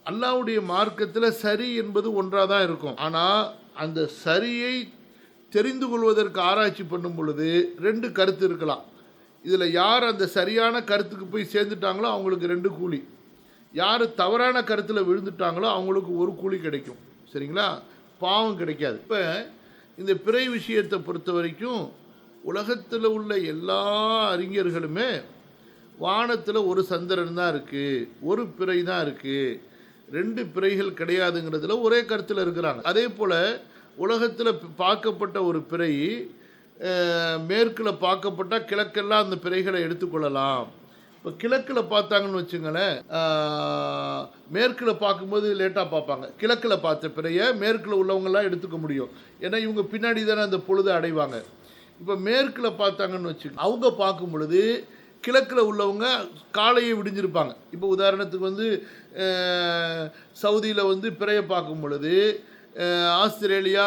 அல்லாஹ்வுடைய மார்க்கத்தில் சரி என்பது ஒன்றாக தான் இருக்கும். ஆனால் அந்த சரியை தெரிந்து கொள்வதற்கு ஆராய்ச்சி பண்ணும் பொழுது 2 கருத்து இருக்கலாம். இதில் யார் அந்த சரியான கருத்துக்கு போய் சேர்ந்துட்டாங்களோ அவங்களுக்கு 2 கூலி, யார் தவறான கருத்தில் விழுந்துட்டாங்களோ அவங்களுக்கு 1 கூலி கிடைக்கும். சரிங்களா? பாவம் கிடைக்காது. இப்போ இந்த பிறை விஷயத்தை பொறுத்த வரைக்கும் உலகத்தில் உள்ள எல்லா அறிஞர்களுமே வானத்தில் ஒரு சந்திரன் தான் இருக்குது, ஒரு பிறை தான் இருக்குது, 2 பிறைகள் கிடையாதுங்கிறதுல ஒரே கருத்தில் இருக்கிறாங்க. அதே போல் உலகத்தில் பார்க்கப்பட்ட ஒரு பிறை மேற்கில் பார்க்கப்பட்டால் கிழக்கெல்லாம் அந்த பிறைகளை எடுத்துக்கொள்ளலாம். இப்போ கிழக்கில் பார்த்தாங்கன்னு வச்சுங்களேன், மேற்கில் பார்க்கும்போது லேட்டாக பார்ப்பாங்க. கிழக்கில் பார்த்த பிறையை மேற்கில் உள்ளவங்கெல்லாம் எடுத்துக்க முடியும். ஏன்னா இவங்க பின்னாடி தானே அந்த பொழுதை அடைவாங்க. இப்போ மேற்கில் பார்த்தாங்கன்னு வச்சுங்க, அவங்க பார்க்கும் பொழுது கிழக்கில் உள்ளவங்க காலையை விடிஞ்சிருப்பாங்க. இப்போ உதாரணத்துக்கு வந்து சவுதியில் வந்து பிறையை பார்க்கும் பொழுது ஆஸ்திரேலியா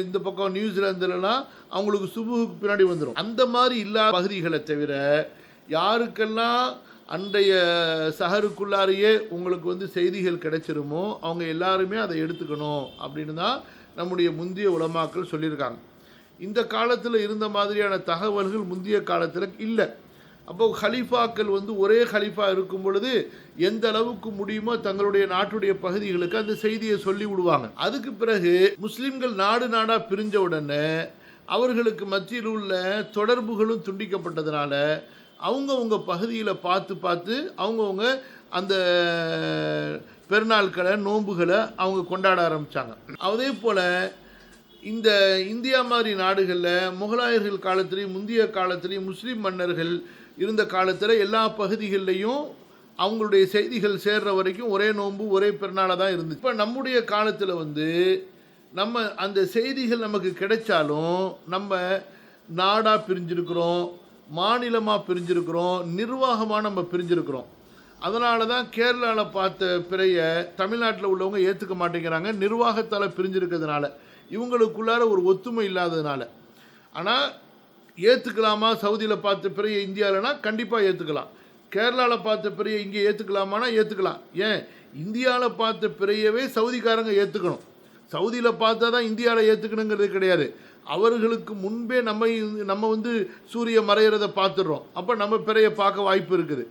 இந்த பக்கம் நியூசிலாந்துலலாம் அவங்களுக்கு சுபுக்கு பின்னாடி வந்துடும். அந்த மாதிரி இல்லாத பகுதிகளை தவிர யாருக்கெல்லாம் அன்றைய சஹருக்குள்ளாரையே உங்களுக்கு வந்து செய்திகள் கிடைச்சிருமோ அவங்க எல்லாருமே அதை எடுத்துக்கணும் அப்படின்னு தான் நம்முடைய முந்தைய உலமாக்கள் சொல்லியிருக்காங்க. இந்த காலத்தில் இருந்த மாதிரியான தகவல்கள் முந்தைய காலத்தில் இல்லை. அப்போ ஹலீஃபாக்கள் வந்து ஒரே ஹலீஃபா இருக்கும் பொழுது எந்த அளவுக்கு முடியுமோ தங்களுடைய நாட்டுடைய பகுதிகளுக்கு அந்த செய்தியை சொல்லி விடுவாங்க. அதுக்கு பிறகு முஸ்லிம்கள் நாடு நாடா பிரிஞ்ச உடனே அவர்களுக்கு மத்தியில் உள்ள தொடர்புகளும் துண்டிக்கப்பட்டதுனால அவங்கவுங்க பகுதியில் பார்த்து அவங்கவுங்க அந்த பெருநாட்களை நோன்புகளை அவங்க கொண்டாட ஆரம்பித்தாங்க. அதே போல் இந்த இந்தியா மாதிரி நாடுகளில் முகலாயர்கள் காலத்துலேயும் முந்தைய காலத்துலேயும் முஸ்லீம் மன்னர்கள் இருந்த காலத்தில் எல்லா பகுதிகளிலையும் அவங்களுடைய செய்திகள் சேர்ற வரைக்கும் ஒரே நோன்பு ஒரே பெருநாளாக தான் இருந்துச்சு. இப்போ நம்முடைய காலத்தில் வந்து நம்ம அந்த செய்திகள் நமக்கு கிடைச்சாலும் நம்ம நாடாக பிரிஞ்சிருக்கிறோம், மாநிலமாக பிரிஞ்சிருக்கிறோம், நிர்வாகமாக நம்ம பிரிஞ்சிருக்கிறோம். அதனால தான் கேரளாவில் பார்த்த பிறைய தமிழ்நாட்டில் உள்ளவங்க ஏற்றுக்க மாட்டேங்கிறாங்க, நிர்வாகத்தால் பிரிஞ்சிருக்கிறதுனால, இவங்களுக்குள்ளார ஒரு ஒத்துமை இல்லாததுனால. ஆனால் ஏற்றுக்கலாமா சவுதியில் பார்த்த பிறைய இந்தியாவில்னா கண்டிப்பாக ஏற்றுக்கலாம். கேரளாவில் பார்த்த பிறைய இங்கே ஏற்றுக்கலாமானா ஏற்றுக்கலாம். ஏன், இந்தியாவில் பார்த்த பிறையவே சவுதிக்காரங்க ஏற்றுக்கணும். சவுதியில் பார்த்தா தான் இந்தியாவில் ஏற்றுக்கணுங்கிறது கிடையாது. அவர்களுக்கு முன்பே நம்ம வந்து சூரிய மறையிறதை பார்த்துடுறோம். அப்போ நம்ம பிறையை பார்க்க வாய்ப்பு இருக்குது.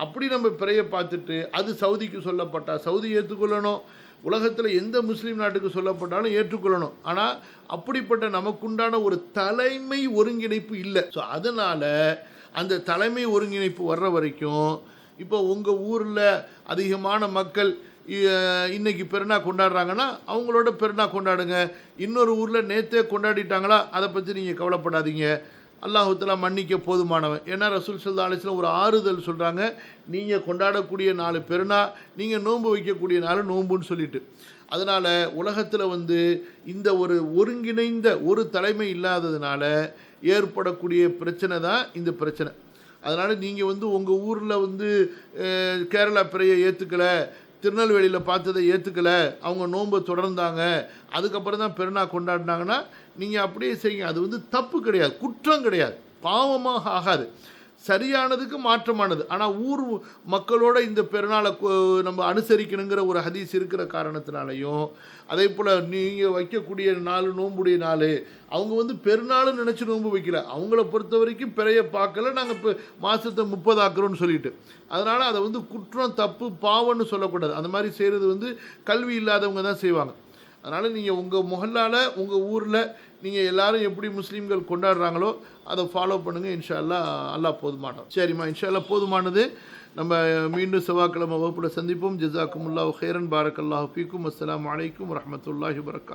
அப்படி நம்ம பிறையை பார்த்துட்டு அது சவுதிக்கு சொல்லப்பட்டால் சவுதி ஏற்றுக்கொள்ளணும், உலகத்தில் எந்த முஸ்லீம் நாட்டுக்கு சொல்லப்பட்டாலும் ஏற்றுக்கொள்ளணும். ஆனால் அப்படிப்பட்ட நமக்குண்டான ஒரு தலைமை ஒருங்கிணைப்பு இல்லை. ஸோ அதனால் அந்த தலைமை ஒருங்கிணைப்பு வர்ற வரைக்கும் இப்போ உங்கள் ஊரில் அதிகமான மக்கள் இன்றைக்கி பெருநாள் கொண்டாடுறாங்கன்னா அவங்களோட பெருநாள் கொண்டாடுங்க. இன்னொரு ஊரில் நேற்றே கொண்டாடிட்டாங்களா அதை பற்றி நீங்கள் கவலைப்படாதீங்க. அல்லாஹ் தஆலா மன்னிக்க போதுமானவன். ஏன்னா ரசூல் ஸல்லல்லாஹு அலைஹி வஸல்லம் ஒரு ஆறுதல் சொல்கிறாங்க, நீங்கள் கொண்டாடக்கூடிய 4 பெருநாள் நீங்கள் நோன்பு வைக்கக்கூடிய 4 நோன்புன்னு சொல்லிட்டு. அதனால் உலகத்தில் வந்து இந்த ஒரு ஒருங்கிணைந்த ஒரு தலைமை இல்லாததுனால ஏற்படக்கூடிய பிரச்சனை தான் இந்த பிரச்சனை. அதனால் நீங்கள் வந்து உங்கள் ஊரில் வந்து கேரளா பிறையை ஏற்றுக்கலை, திருநெல்வேலியில் பார்த்ததை ஏற்றுக்கலை, அவங்க நோன்பை தொடர்ந்தாங்க, அதுக்கப்புறம் தான் பெருநாள் கொண்டாடினாங்கன்னா நீங்கள் அப்படியே செய்யுங்க. அது வந்து தப்பு கிடையாது, குற்றம் கிடையாது, பாவமாக ஆகாது, சரியானதுக்கு மாற்றமானது. ஆனால் ஊர் மக்களோட இந்த பெருநாளை நம்ம அனுசரிக்கணுங்கிற ஒரு ஹதீஸ் இருக்கிற காரணத்தினாலையும், அதே போல் நீங்கள் வைக்கக்கூடிய 4 நோன்புடைய நாள் அவங்க வந்து பெருநாளும் நினச்சி நோன்பு வைக்கல, அவங்கள பொறுத்த வரைக்கும் பிறைய பார்க்கல, நாங்கள் இப்போ மாதத்தை 30 ஆக்குறோன்னு சொல்லிட்டு. அதனால் அதை வந்து குற்றம் தப்பு பாவம்னு சொல்லக்கூடாது. அந்த மாதிரி செய்கிறது வந்து கல்வி இல்லாதவங்க தான் செய்வாங்க. அதனால் நீங்கள் உங்கள் முஹல்லால உங்கள் ஊரில் நீங்கள் எல்லாரும் எப்படி முஸ்லீம்கள் கொண்டாடுறாங்களோ அதை ஃபாலோ பண்ணுங்கள். இன்ஷா அல்லாஹ் அல்லாஹ் போதுமானது. சரிம்மா, இன்ஷா அல்லாஹ் போதுமானது. நம்ம மீண்டும் செவ்வாய்க்கிழமை வகுப்பில் சந்திப்போம். ஜஸாக்குமுல்லாஹு ஹைரன், பாரக்கல்லாஹு ஃபீக்கும். அஸ்ஸலாமு அலைக்கும் வரஹ்மத்துல்லாஹி வபரகாத்துஹு.